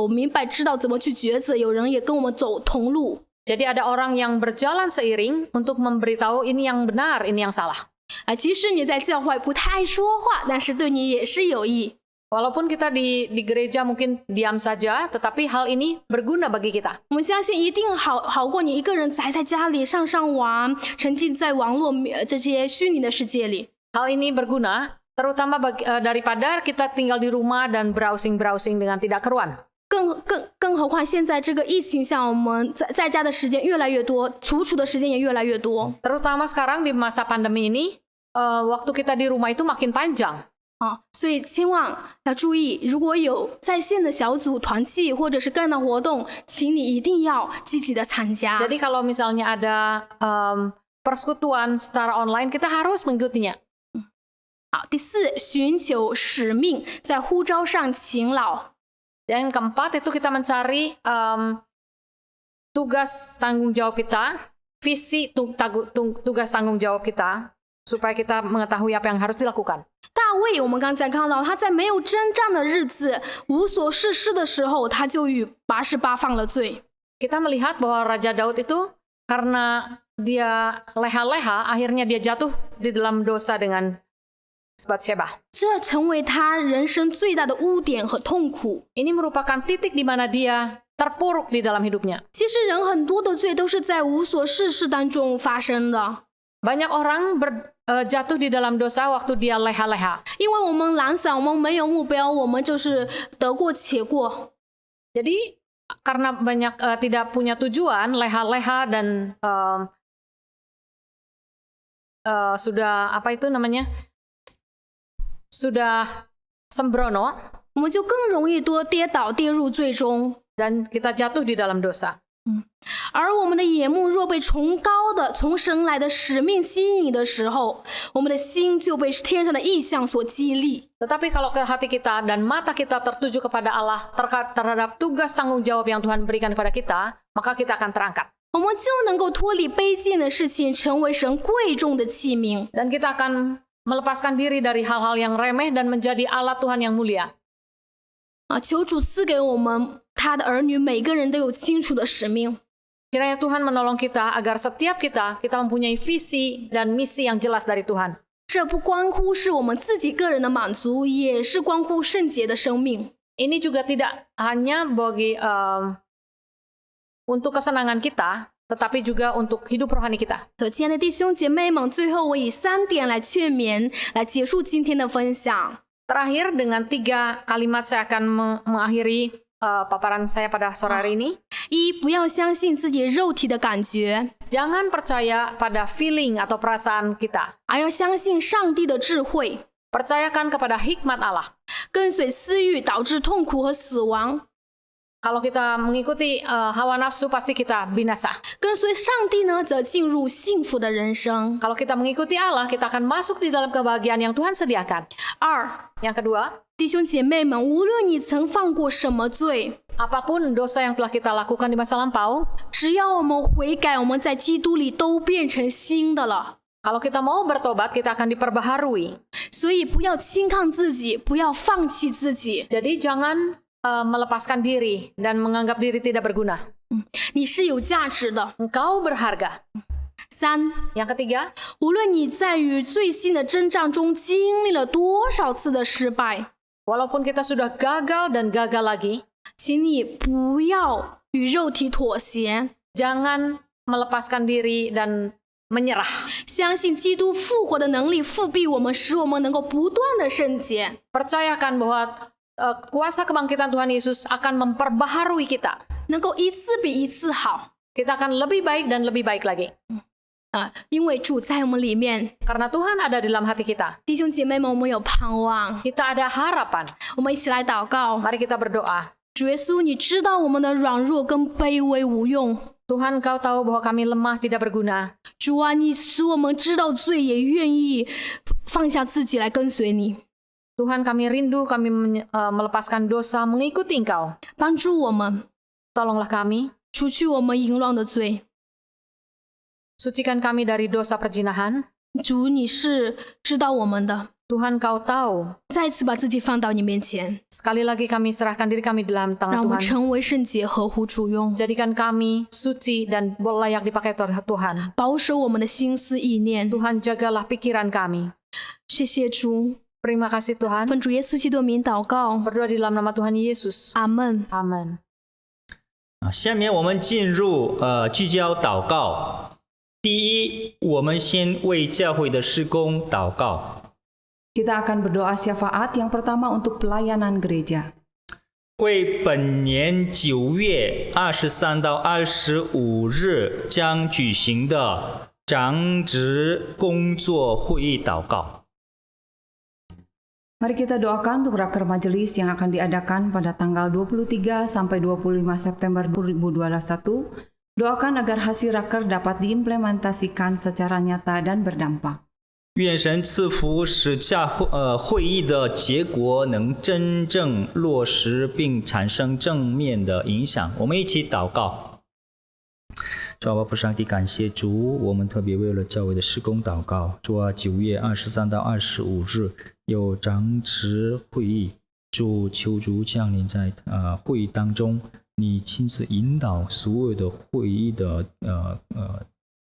明白知道怎么去抉择，有人也跟我们走同路。 Jadi ada orang yang berjalan seiring untuk memberitahu ini yang benar, ini yang salah. 即使你在教会不太爱说话，但是对你也是有益。Walaupun kita di gereja mungkin diam saja, tetapi hal ini berguna bagi kita. 我们相信一定好过你一个人宅在家里上网，沉浸在网络这些虚拟的世界里。 Hal ini berguna, terutama daripada kita tinggal di rumah dan browsing dengan tidak keruan. 更何况现在这个疫情下，我们在家的时间越来越多，独处的时间也越来越多。 Terutama sekarang di masa pandemi ini, waktu kita di rumah itu makin panjang. 所以千万要注意，如果有在线的小组团契或者是个人的活动，请你一定要积极的参加。 Jadi kalau misalnya ada persekutuan secara online, kita harus mengikutinya. 好，第四，寻求使命，在呼召上勤劳。 Yang keempat itu kita mencari tugas tanggung jawab kita, visi tugas tanggung jawab kita, supaya kita mengetahui apa yang harus dilakukan. 大卫，我们刚才看到他在没有征战的日子、无所事事的时候，他就与拔示巴犯了罪。 Kita melihat bahwa Raja Daud itu karena dia leha-leha, akhirnya dia jatuh di dalam dosa dengan Batsheba. 这成为他人生最大的污点和痛苦。 Ini merupakan titik di mana dia terpuruk di dalam hidupnya. 其实人很多的罪都是在无所事事当中发生的。 Banyak orang jatuh di dalam dosa waktu dia leha-leha. 因为我们懒散，我们没有目标，我们就是得过且过。 Jadi karena banyak tidak punya tujuan, leha-leha dan sudah apa itu namanya? Sudah sembrono, 我们就更容易多跌倒，跌入最终。 dan kita jatuh di dalam dosa. 而我们的眼目若被崇高的从神来的使命吸引的时候，我们的心就被天上的意象所激励。 Tetapi kalau ke hati kita dan mata kita tertuju kepada Allah terhadap tugas tanggung jawab yang Tuhan berikan kepada kita, maka kita akan terangkat. 我们就能够脱离卑贱的事情，成为神贵重的器皿。 Dan kita akan melepaskan diri dari hal-hal yang remeh dan menjadi alat Tuhan yang mulia. 求主赐给我们他的儿女，每个人都有清楚的使命。 Kiranya Tuhan menolong kita agar setiap kita mempunyai visi dan misi yang jelas dari Tuhan. 这不关乎是我们自己个人的满足，也是关乎圣洁的生命。 Ini juga tidak hanya bagi untuk kesenangan kita, tetapi juga untuk hidup rohani kita. 亲爱的弟兄姐妹们，最后我以3点来劝勉，来结束今天的分享。 Terakhir dengan 3 kalimat saya akan mengakhiri paparan saya pada sore hari ini. 一，不要相信自己肉体的感觉， Jangan percaya pada feeling atau perasaan kita. 而要相信上帝的智慧。 Percayakan kepada hikmat Allah. 跟随私欲导致痛苦和死亡， Kalau kita mengikuti hawa nafsu, pasti kita binasa. 跟随上帝呢，则进入幸福的人生。 Kalau kita mengikuti Allah, kita akan masuk di dalam kebahagiaan yang Tuhan sediakan. 二， Yang kedua, 弟兄姐妹们，无论你曾犯过什么罪， apapun dosa yang telah kita lakukan di masa lampau, 只要我们悔改，我们在基督里都变成新的了。 kalau kita mau bertobat, kita akan diperbaharui. 所以不要轻看自己，不要放弃自己。 Jadi jangan melepaskan diri dan menganggap diri tidak berguna. 你是有价值的。 Engkau berharga. 三， Yang ketiga, 无论你在与最新的征战中经历了多少次的失败， walaupun kita sudah gagal dan gagal lagi, 请你不要与肉体妥协， jangan melepaskan diri dan menyerah. 相信基督复活的能力复辟我们，使我们能够不断的圣洁。 Percayakan bahwa kuasa kebangkitan Tuhan Yesus akan memperbaharui kita. 能够一次比一次好 Kita akan lebih baik dan lebih baik lagi. 因为主在我们里面。 Karena Tuhan ada di dalam hati kita. 弟兄姐妹们，我们有盼望， Kita ada harapan. 我们一起来祷告。 Mari kita berdoa. 主耶稣，你知道我们的软弱跟卑微无用。 Tuhan, Kau tahu bahwa kami lemah, tidak berguna. 主啊，你使我们知道罪，也愿意放下自己来跟随你。 Tuhan, kami rindu, kami melepaskan dosa, mengikuti Engkau. 帮助我们 Tolonglah kami, 除去我们淫乱的罪。 sucikan kami dari dosa perzinahan. 主，你是知道我们的， Tuhan, Kau tahu. 再次把自己放到你面前， Sekali lagi kami serahkan diri kami dalam 让 tangan 我们 Tuhan. 成为圣洁，合乎主用， Jadikan kami suci dan layak dipakai Tuhan. 保守我们的心思意念。 Tuhan, jagalah pikiran kami. 谢谢主， Terima kasih Tuhan. 奉主耶稣基督的名祷告， Berdoa di dalam nama Tuhan Yesus. 阿门。 Amin. 下面我们进入聚焦祷告。第一，我们先为教会的事工祷告， Kita akan berdoa syafaat yang pertama untuk pelayanan gereja. 为本年9月23到25日将举行的长职工作会议祷告。 Mari kita doakan untuk raker majelis yang akan diadakan pada tanggal 23 sampai 25 September 2021. Doakan agar hasil raker dapat diimplementasikan secara nyata dan berdampak. 愿神赐福，使会议的结果能真正落实并产生正面的影响。我们一起祷告。主啊，上帝，感谢主，我们特别为了教会的事工祷告。主啊，9月23到25日有长职会议，主求主降临在会议当中，你亲自引导所有的会议的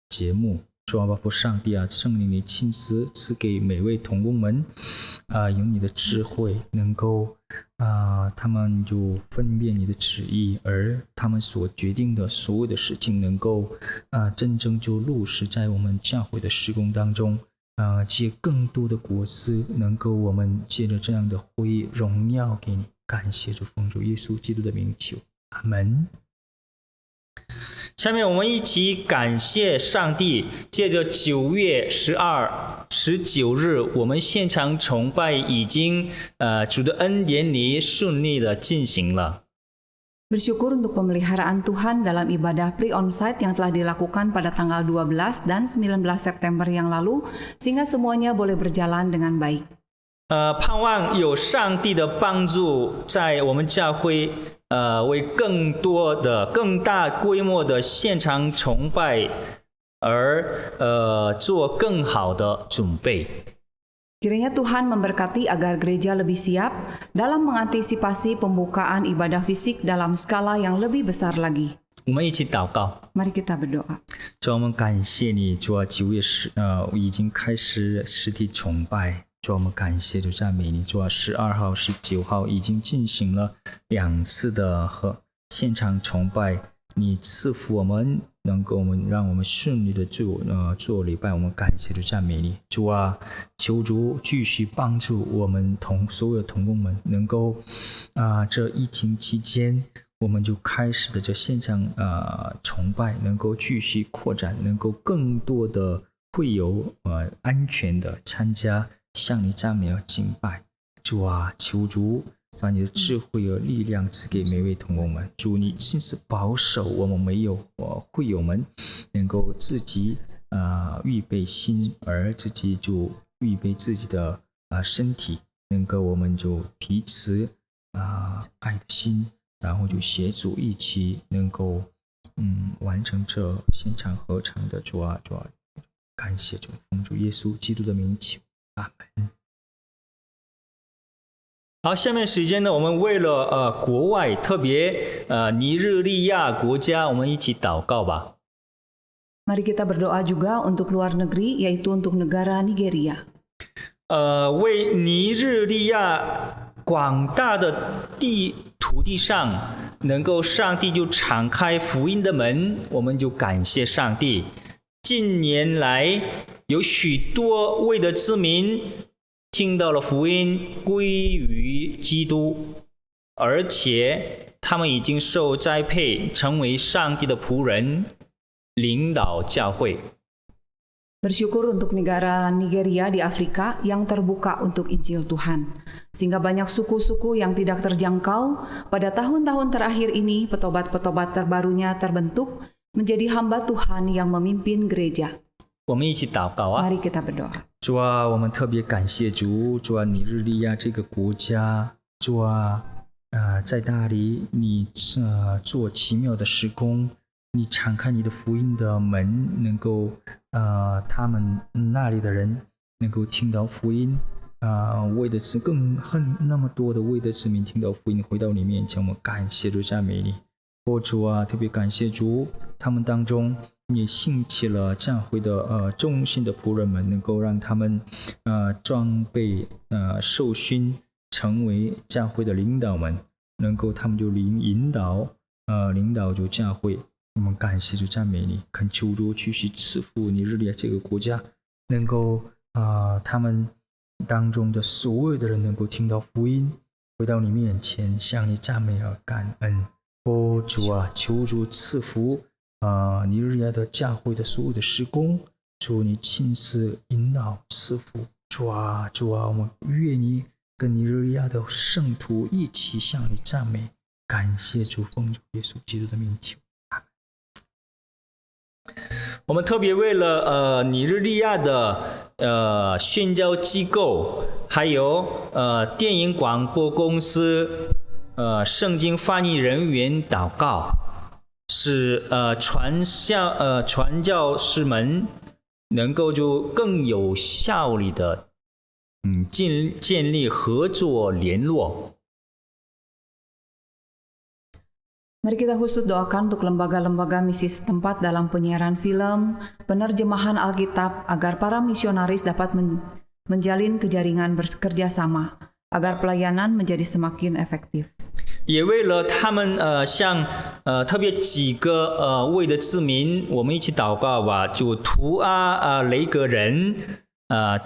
节目。主啊，上帝啊，圣灵你亲自赐给每位同工们有你的智慧，能够他们就分辨你的旨意，而他们所决定的所有的事情能够真正就落实在我们教会的事工当中，结更多的果子，能够我们借着这样的会议荣耀给你。感谢主，奉主耶稣基督的名求，阿门。下面我们一起感谢上帝，借着9月12、19日，我们现场崇拜已经主的恩典里顺利的进行了。 Bersyukur untuk pemeliharaan Tuhan dalam ibadah pre-onsite yang telah dilakukan pada tanggal 12 dan 19 September yang lalu, sehingga semuanya boleh berjalan dengan baik. 盼望有上帝的帮助，在我们教会为更多的、更大规模的现场崇拜而做更好的准备。 Kiranya Tuhan memberkati agar gereja lebih siap dalam mengantisipasi pembukaan ibadah fisik dalam skala yang lebih besar lagi. 我们一起祷告。 Mari kita berdoa. 主，我们感谢你，主啊，9月已经开始实体崇拜。 主，我们感谢主，赞美你。主啊，12号、19号已经进行了2次的现场崇拜，你赐福我们，能够让我们顺利的做礼拜。我们感谢主，赞美你。主啊，求主继续帮助我们所有同工们，能够这疫情期间我们就开始的这现场崇拜能够继续扩展，能够更多的会有安全的参加。 向你赞美和敬拜，主啊，求主把你的智慧和力量赐给每位同工们。主，你亲自保守我们没有会友们能够自己预备心，而自己就预备自己的身体，能够我们就彼此爱的心，然后就协助一起能够完成这现场合唱的。主啊，主啊，感谢主，奉主耶稣基督的名求。 阿门。好，下面时间呢，我们为了国外，特别尼日利亚国家，我们一起祷告吧。 Mari kita berdoa juga untuk luar negeri, yaitu untuk negara Nigeria. 为尼日利亚广大的土地上，能够上帝就敞开福音的门，我们就感谢上帝。 近年来，有许多为的之民听到了福音，归于基督，而且他们已经受栽培，成为上帝的仆人，领导教会。 Bersyukur untuk negara Nigeria di Afrika yang terbuka untuk Injil Tuhan. Sehingga banyak suku-suku yang tidak terjangkau, pada tahun-tahun terakhir ini petobat-petobat terbarunya terbentuk, menjadi hamba Tuhan yang memimpin gereja. 我们一起祷告啊！ Mari kita berdoa. 主啊，我们特别感谢主，主啊，尼日利亚这个国家，主啊，在那里你做奇妙的事工，你敞开你的福音的门，能够他们那里的人能够听到福音，为的是那么多的为的子民听到福音，回到你面前，我们感谢主赞美你。主啊，特别感谢主，他们当中也兴起了教会的忠心的仆人们，能够让他们装备受训，成为教会的领导们，能够他们就领导就教会。我们感谢主赞美你，恳求主继续赐福尼日利亚这个国家，能够他们当中的所有的人能够听到福音，回到你面前向你赞美和感恩。主啊，求主赐福尼日利亚的教会的所有的事工，主你亲自引导赐福。主啊，我们愿意跟尼日利亚的圣徒一起向你赞美，感谢主，奉主耶稣基督的名求。我们特别为了尼日利亚的宣教机构，还有电影广播公司、圣经翻译人员祷告，使传教士们能够就更有效率的建立合作联络。Mari kita khusus doakan untuk lembaga-lembaga misi setempat dalam penyiaran film, penerjemahan Alkitab, agar para misionaris dapat menjalin kejaringan bekerja sama, agar pelayanan menjadi semakin efektif. 也为了他们像特别几个为的子民，我们一起祷告吧。就图阿雷格人、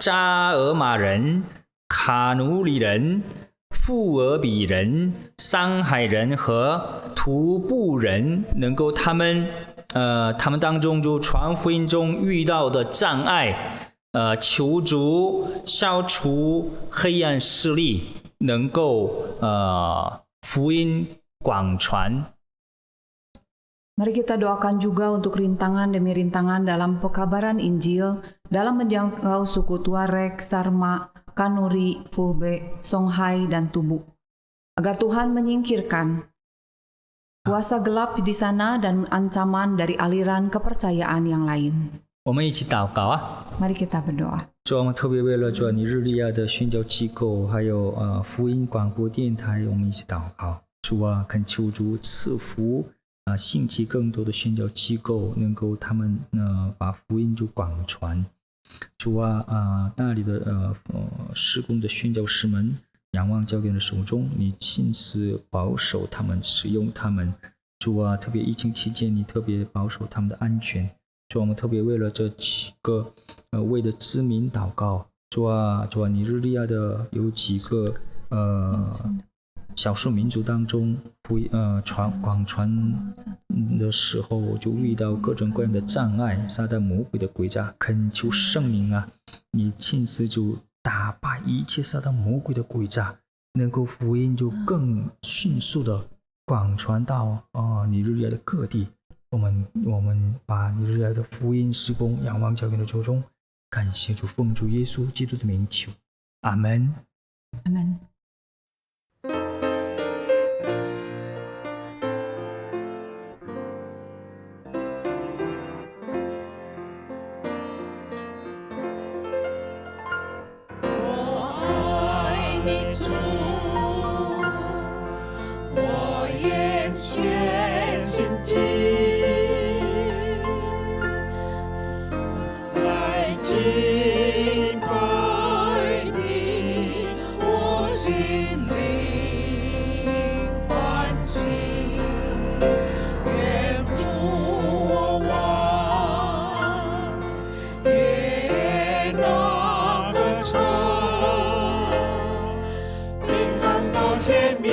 扎尔马人、卡努里人、富尔比人、上海人和徒步人，能够他们当中就传福音中遇到的障碍，求主消除黑暗势力，能够福音广传。Mari kita doakan juga untuk rintangan demi rintangan dalam pekabaran Injil, dalam menjangkau suku Tuareg, Sarma, Kanuri, Fulbe, Songhai, dan Tubu. Agar Tuhan menyingkirkan kuasa gelap di sana dan ancaman dari aliran kepercayaan yang lain. 我们一起祷告啊！ Mari kita berdoa. 主，我们特别为了尼日利亚的宣教机构，还有福音广播电台，我们一起祷告。主啊，恳求主赐福兴起更多的宣教机构，能够他们把福音就广传。主啊，那里的施工的宣教士们，仰望交给你的手中，你亲自保守他们，使用他们。主啊，特别疫情期间，你特别保守他们的安全。主，我们特别为了这几个为的知名祷告。主啊，尼日利亚的有几个少数民族当中，广传的时候就遇到各种各样的障碍，撒旦魔鬼的诡诈，恳求圣灵啊，你亲自就打败一切撒旦魔鬼的诡诈，能够福音就更迅速的广传到尼日利亚的各地。我们把尼日利亚的福音事工仰望交给了主中，感谢主，奉主耶稣基督的名求，阿门。阿门。全心敬来敬拜你，我心灵欢喜，愿主我望，也那歌唱，并看到天明。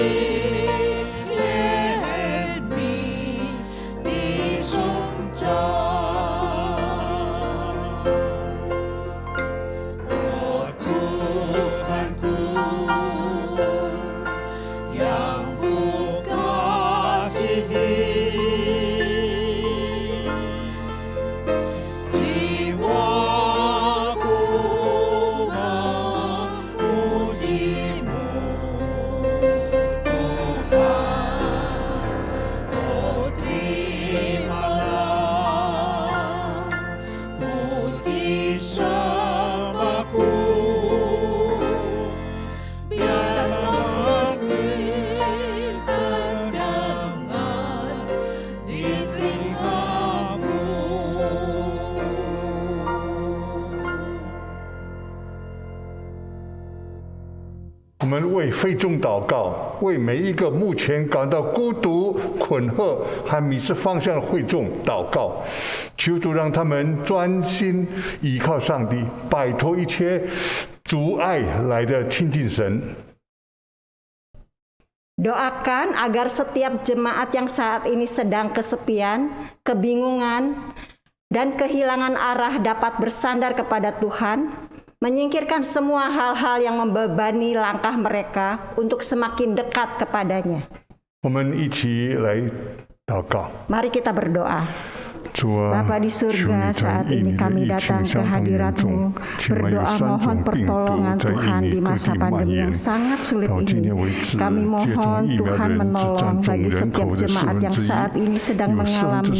们为会众祷告，为每一个目前感到孤独、困惑和迷失方向的会众祷告，求主让他们专心依靠上帝，摆脱一切阻碍来的亲近神。Doakan agar setiap jemaat yang saat ini sedang kesepian, kebingungan, dan kehilangan arah dapat bersandar kepada Tuhan, menyingkirkan semua hal-hal yang membebani langkah mereka untuk semakin dekat kepadanya. 我们一起来祷告。 Mari kita berdoa. Bapa di surga, saat ini kami datang ke hadirat-Mu, berdoa mohon pertolongan Tuhan di masa pandemi yang sangat sulit ini. Kami mohon Tuhan menolong bagi setiap jemaat yang saat ini sedang mengalami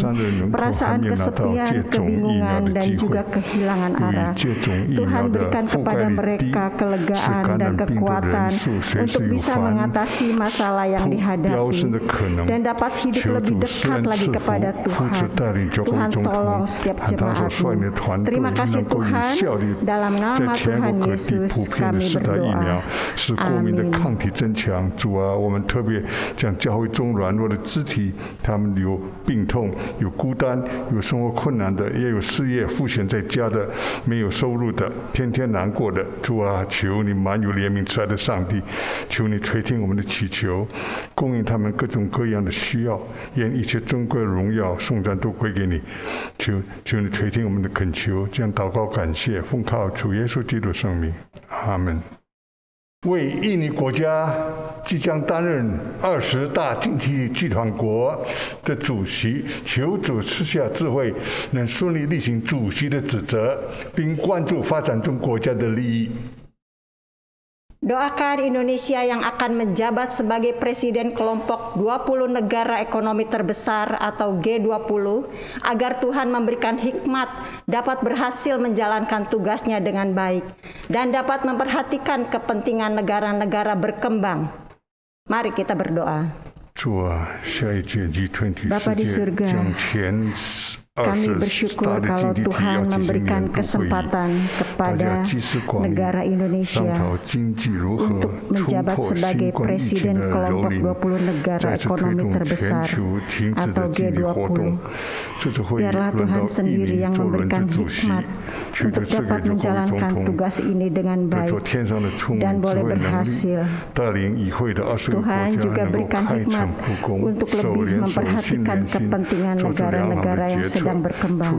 perasaan kesepian, kebingungan, dan juga kehilangan arah. Tuhan berikan kepada mereka kelegaan dan kekuatan untuk bisa mengatasi masalah yang dihadapi dan dapat hidup lebih dekat lagi kepada Tuhan. Tuhan tolong setiap jemaat-Mu. Terima kasih Tuhan, dalam nama Tuhan Yesus kami berdoa. 使过敏的抗体增强。主啊，我们特别将教会中软弱的肢体，他们有病痛、有孤单、有生活困难的，也有事业赋闲在家的，没有收入的，天天难过的。主啊，求你满有怜悯慈爱的上帝，求你垂听我们的祈求，供应他们各种各样的需要，愿一切尊贵荣耀颂赞都归给你。求你垂听我们的恳求，将祷告感谢，奉靠主耶稣基督圣名，阿门。为印尼国家即将担任20大经济集团国的主席，求主赐下智慧，能顺利履行主席的职责，并关注发展中国家的利益。 Doakan Indonesia yang akan menjabat sebagai Presiden kelompok 20 negara ekonomi terbesar atau G20 agar Tuhan memberikan hikmat dapat berhasil menjalankan tugasnya dengan baik dan dapat memperhatikan kepentingan negara-negara berkembang. Mari kita berdoa. Bapa di surga, kami bersyukur kalau Tuhan memberikan kesempatan kepada negara Indonesia untuk menjabat sebagai Presiden kelompok 20 negara ekonomi terbesar atau G20. Biarlah Tuhan sendiri yang memberikan hikmat untuk dapat menjalankan tugas ini dengan baik dan boleh berhasil. Tuhan juga berikan hikmat untuk lebih memperhatikan kepentingan negara-negara yang sedang berkembang.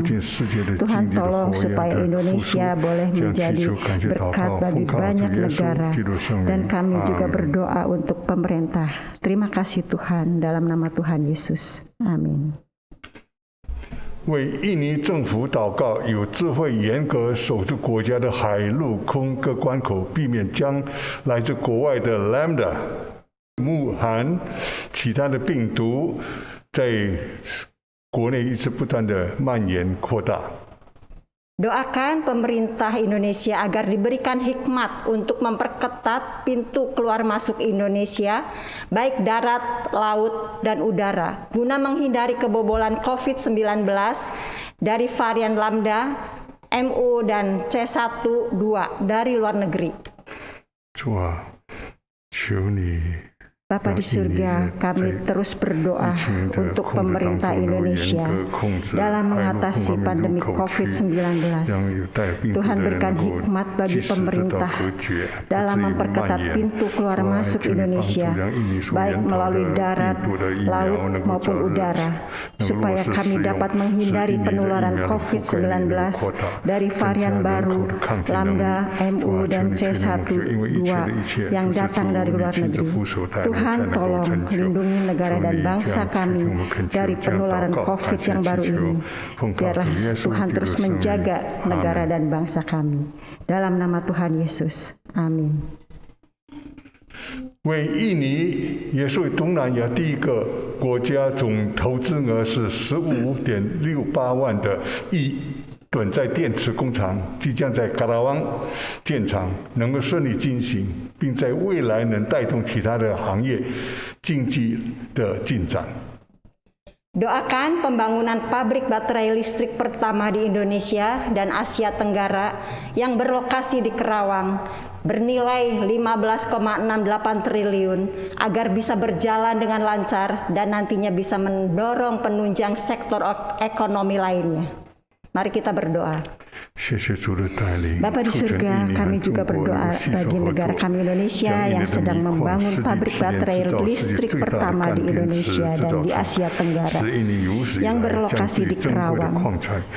Tuhan tolong supaya Indonesia boleh menjadi berkat bagi banyak negara, dan kami juga berdoa untuk pemerintah. Terima kasih Tuhan, dalam nama Tuhan Yesus. Amin. 为印尼政府祷告，有智慧严格守住国家的海陆空各关口，避免将来自国外的 Lambda、穆罕其他的病毒在国内一直不断的蔓延扩大。 Doakan pemerintah Indonesia agar diberikan hikmat untuk memperketat pintu keluar masuk Indonesia, baik darat, laut, dan udara, guna menghindari kebobolan COVID-19 dari varian Lambda, MU, dan C12 dari luar negeri. Bapa di surga, kami terus berdoa untuk pemerintah Indonesia dalam mengatasi pandemi COVID-19. Tuhan berikan hikmat bagi pemerintah dalam memperketat pintu keluar masuk Indonesia, baik melalui darat, laut maupun udara, supaya kami dapat menghindari penularan COVID-19 dari varian baru Lambda, MU, dan C12 yang datang dari luar negeri. Tuhan tolong lindungi negara dan bangsa kami dari penularan COVID yang baru ini. Biarlah Tuhan terus menjaga negara dan bangsa kami. Dalam nama Tuhan Yesus. Amin. 为印尼也是东南亚第一个国家，总投资额是15.68万的亿。 趸在电池工厂即将在卡拉湾建厂，能够顺利进行，并在未来能带动其他的行业经济的进展。Doakan pembangunan pabrik baterai listrik pertama di Indonesia dan Asia Tenggara yang berlokasi di Kerawang bernilai 15,68 triliun agar bisa berjalan dengan lancar dan nantinya bisa mendorong penunjang sektor ekonomi lainnya. Mari kita berdoa. Bapa di surga, kami juga berdoa bagi negara kami Indonesia yang sedang membangun pabrik baterai listrik pertama di Indonesia dan di Asia Tenggara yang berlokasi di Kerawang.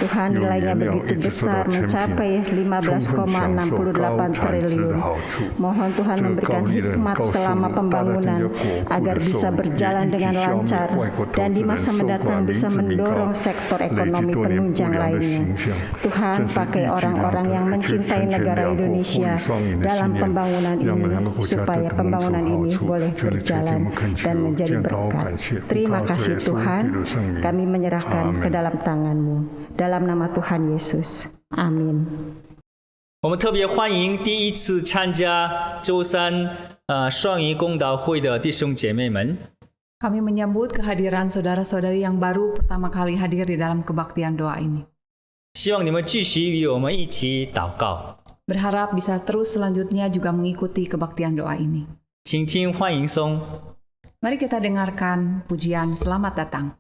Tuhan, nilainya begitu besar, mencapai 15,68 triliun. Mohon Tuhan memberikan hikmat selama pembangunan agar bisa berjalan dengan lancar dan di masa mendatang bisa mendorong sektor ekonomi penunjang lainnya. Tuhan, pakai orang-orang yang mencintai negara Indonesia dalam pembangunan ini supaya pembangunan ini boleh berjalan dan menjadi berkat. Terima kasih Tuhan, kami menyerahkan ke dalam tangan-Mu. Dalam nama Tuhan Yesus. Amin. 我们特别欢迎第一次参加周三双语公道会的弟兄姐妹们。 Kami menyambut kehadiran saudara-saudari yang baru pertama kali hadir di dalam kebaktian doa ini. 希望你们继续与我们一起祷告。 Berharap bisa terus selanjutnya juga mengikuti kebaktian doa ini. 请听欢迎颂。 Mari kita dengarkan pujian Selamat Datang.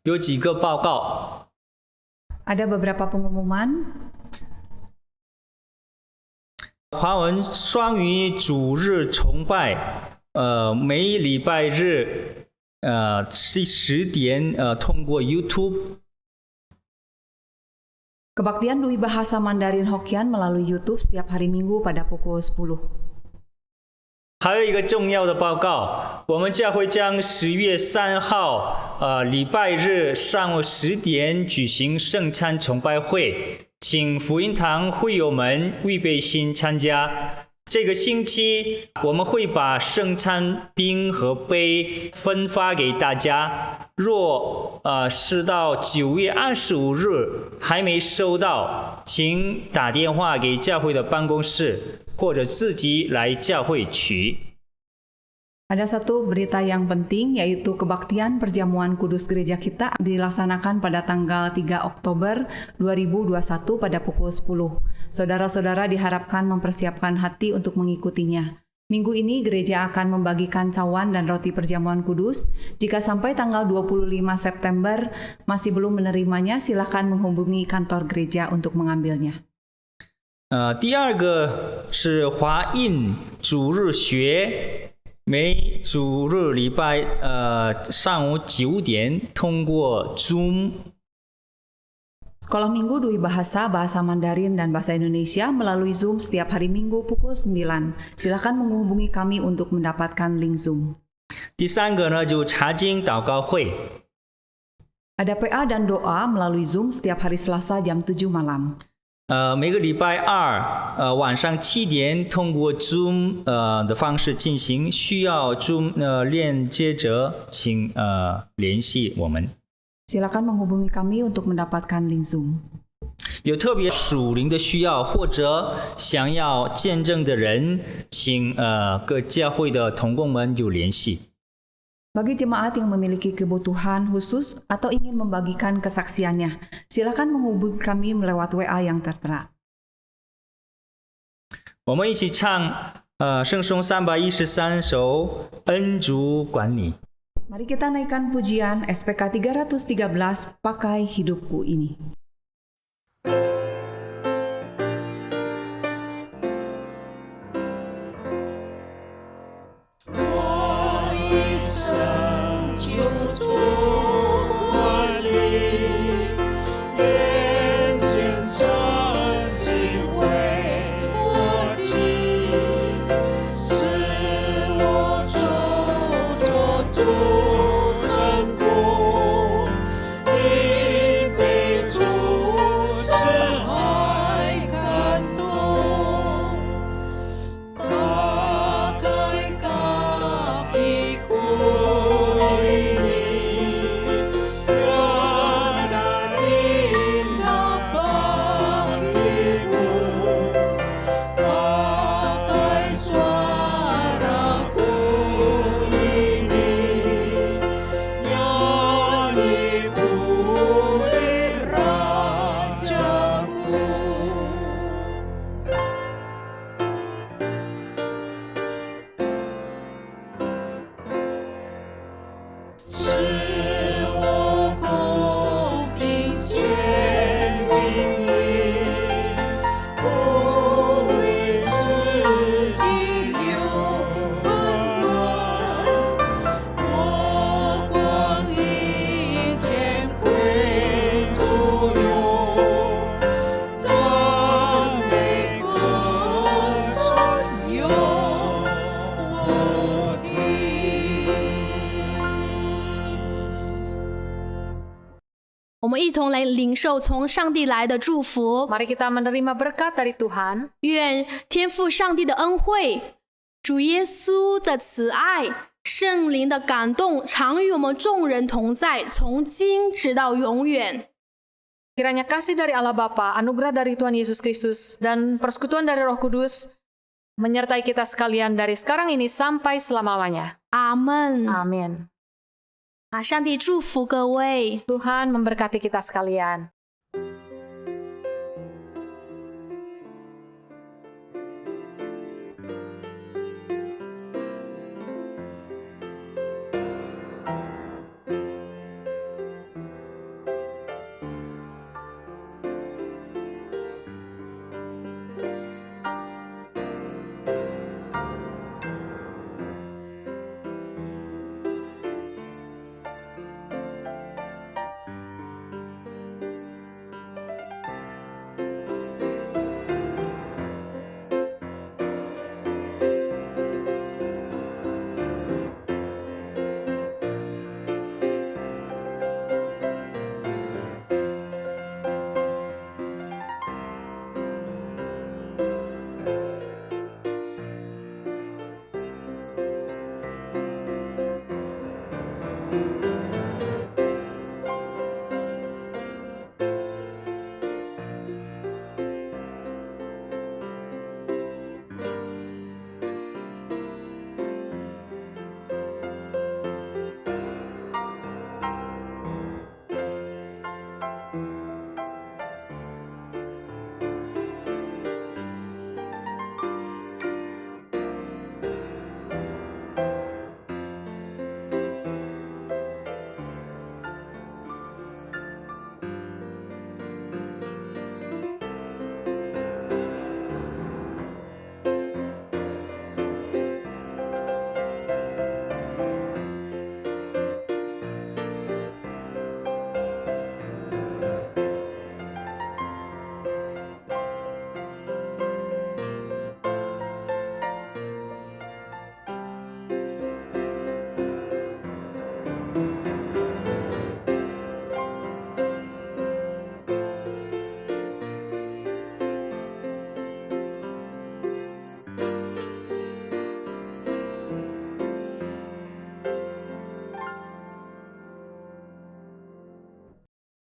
有几个报告。 Ada beberapa pengumuman. 华文双语主日崇拜，每礼拜日10点通过 YouTube。 Kebaktian Dui Bahasa Mandarin Hokkien melalui YouTube setiap hari Minggu pada pukul 10. 还有一个重要的报告，我们教会将10月3号，礼拜日上午10点举行圣餐崇拜会，请福音堂会友们预备心参加。这个星期我们会把圣餐饼和杯分发给大家。若是到9月25日还没收到，请打电话给教会的办公室。 或者自己来教会取。 Ada satu berita yang penting yaitu kebaktian perjamuan kudus gereja kita dilaksanakan pada tanggal 3 Oktober 2021 pada pukul 10. Saudara-saudara diharapkan mempersiapkan hati untuk mengikutinya. Minggu ini gereja akan membagikan cawan dan roti perjamuan kudus. Jika sampai tanggal 25 September masih belum menerimanya, silakan menghubungi kantor gereja untuk mengambilnya. 第二个是华印主日学，每主日礼拜上午9点通过 Zoom。 Sekolah Minggu Dui Bahasa, Bahasa Mandarin dan Bahasa Indonesia melalui Zoom setiap hari Minggu pukul 9. Silakan menghubungi kami untuk mendapatkan link Zoom. 第三个呢，就查经祷告会。 Ada PA dan doa melalui Zoom setiap hari Selasa jam 7 malam. 每个礼拜2晚上7点通过 Zoom 的方式进行，需要 Zoom 链接者请联系我们。 Silakan menghubungi kami untuk mendapatkan link Zoom. 有特别属灵的需要或者想要见证的人，请各教会的同工们有联系。Bagi jemaat yang memiliki kebutuhan khusus atau ingin membagikan kesaksiannya, silakan menghubungi kami lewat WA yang tertera. 我们一起唱圣颂313首恩主管理。 Mari kita naikkan pujian SPK 313, Pakai Hidupku Ini.我们一同来领受从上帝来的祝福。 Mari kita menerima berkat dari Tuhan. 愿天父上帝的恩惠、主耶稣的慈爱、圣灵的感动，常与我们众人同在，从今直到永远。 Kiranya kasih dari Allah Bapa, anugerah dari Tuhan Yesus Kristus, dan persekutuan dari Roh Kudus menyertai kita sekalian dari sekarang ini sampai selama-lamanya. 阿门。 Amin. 上帝祝福各位。 Tuhan memberkati kita sekalian.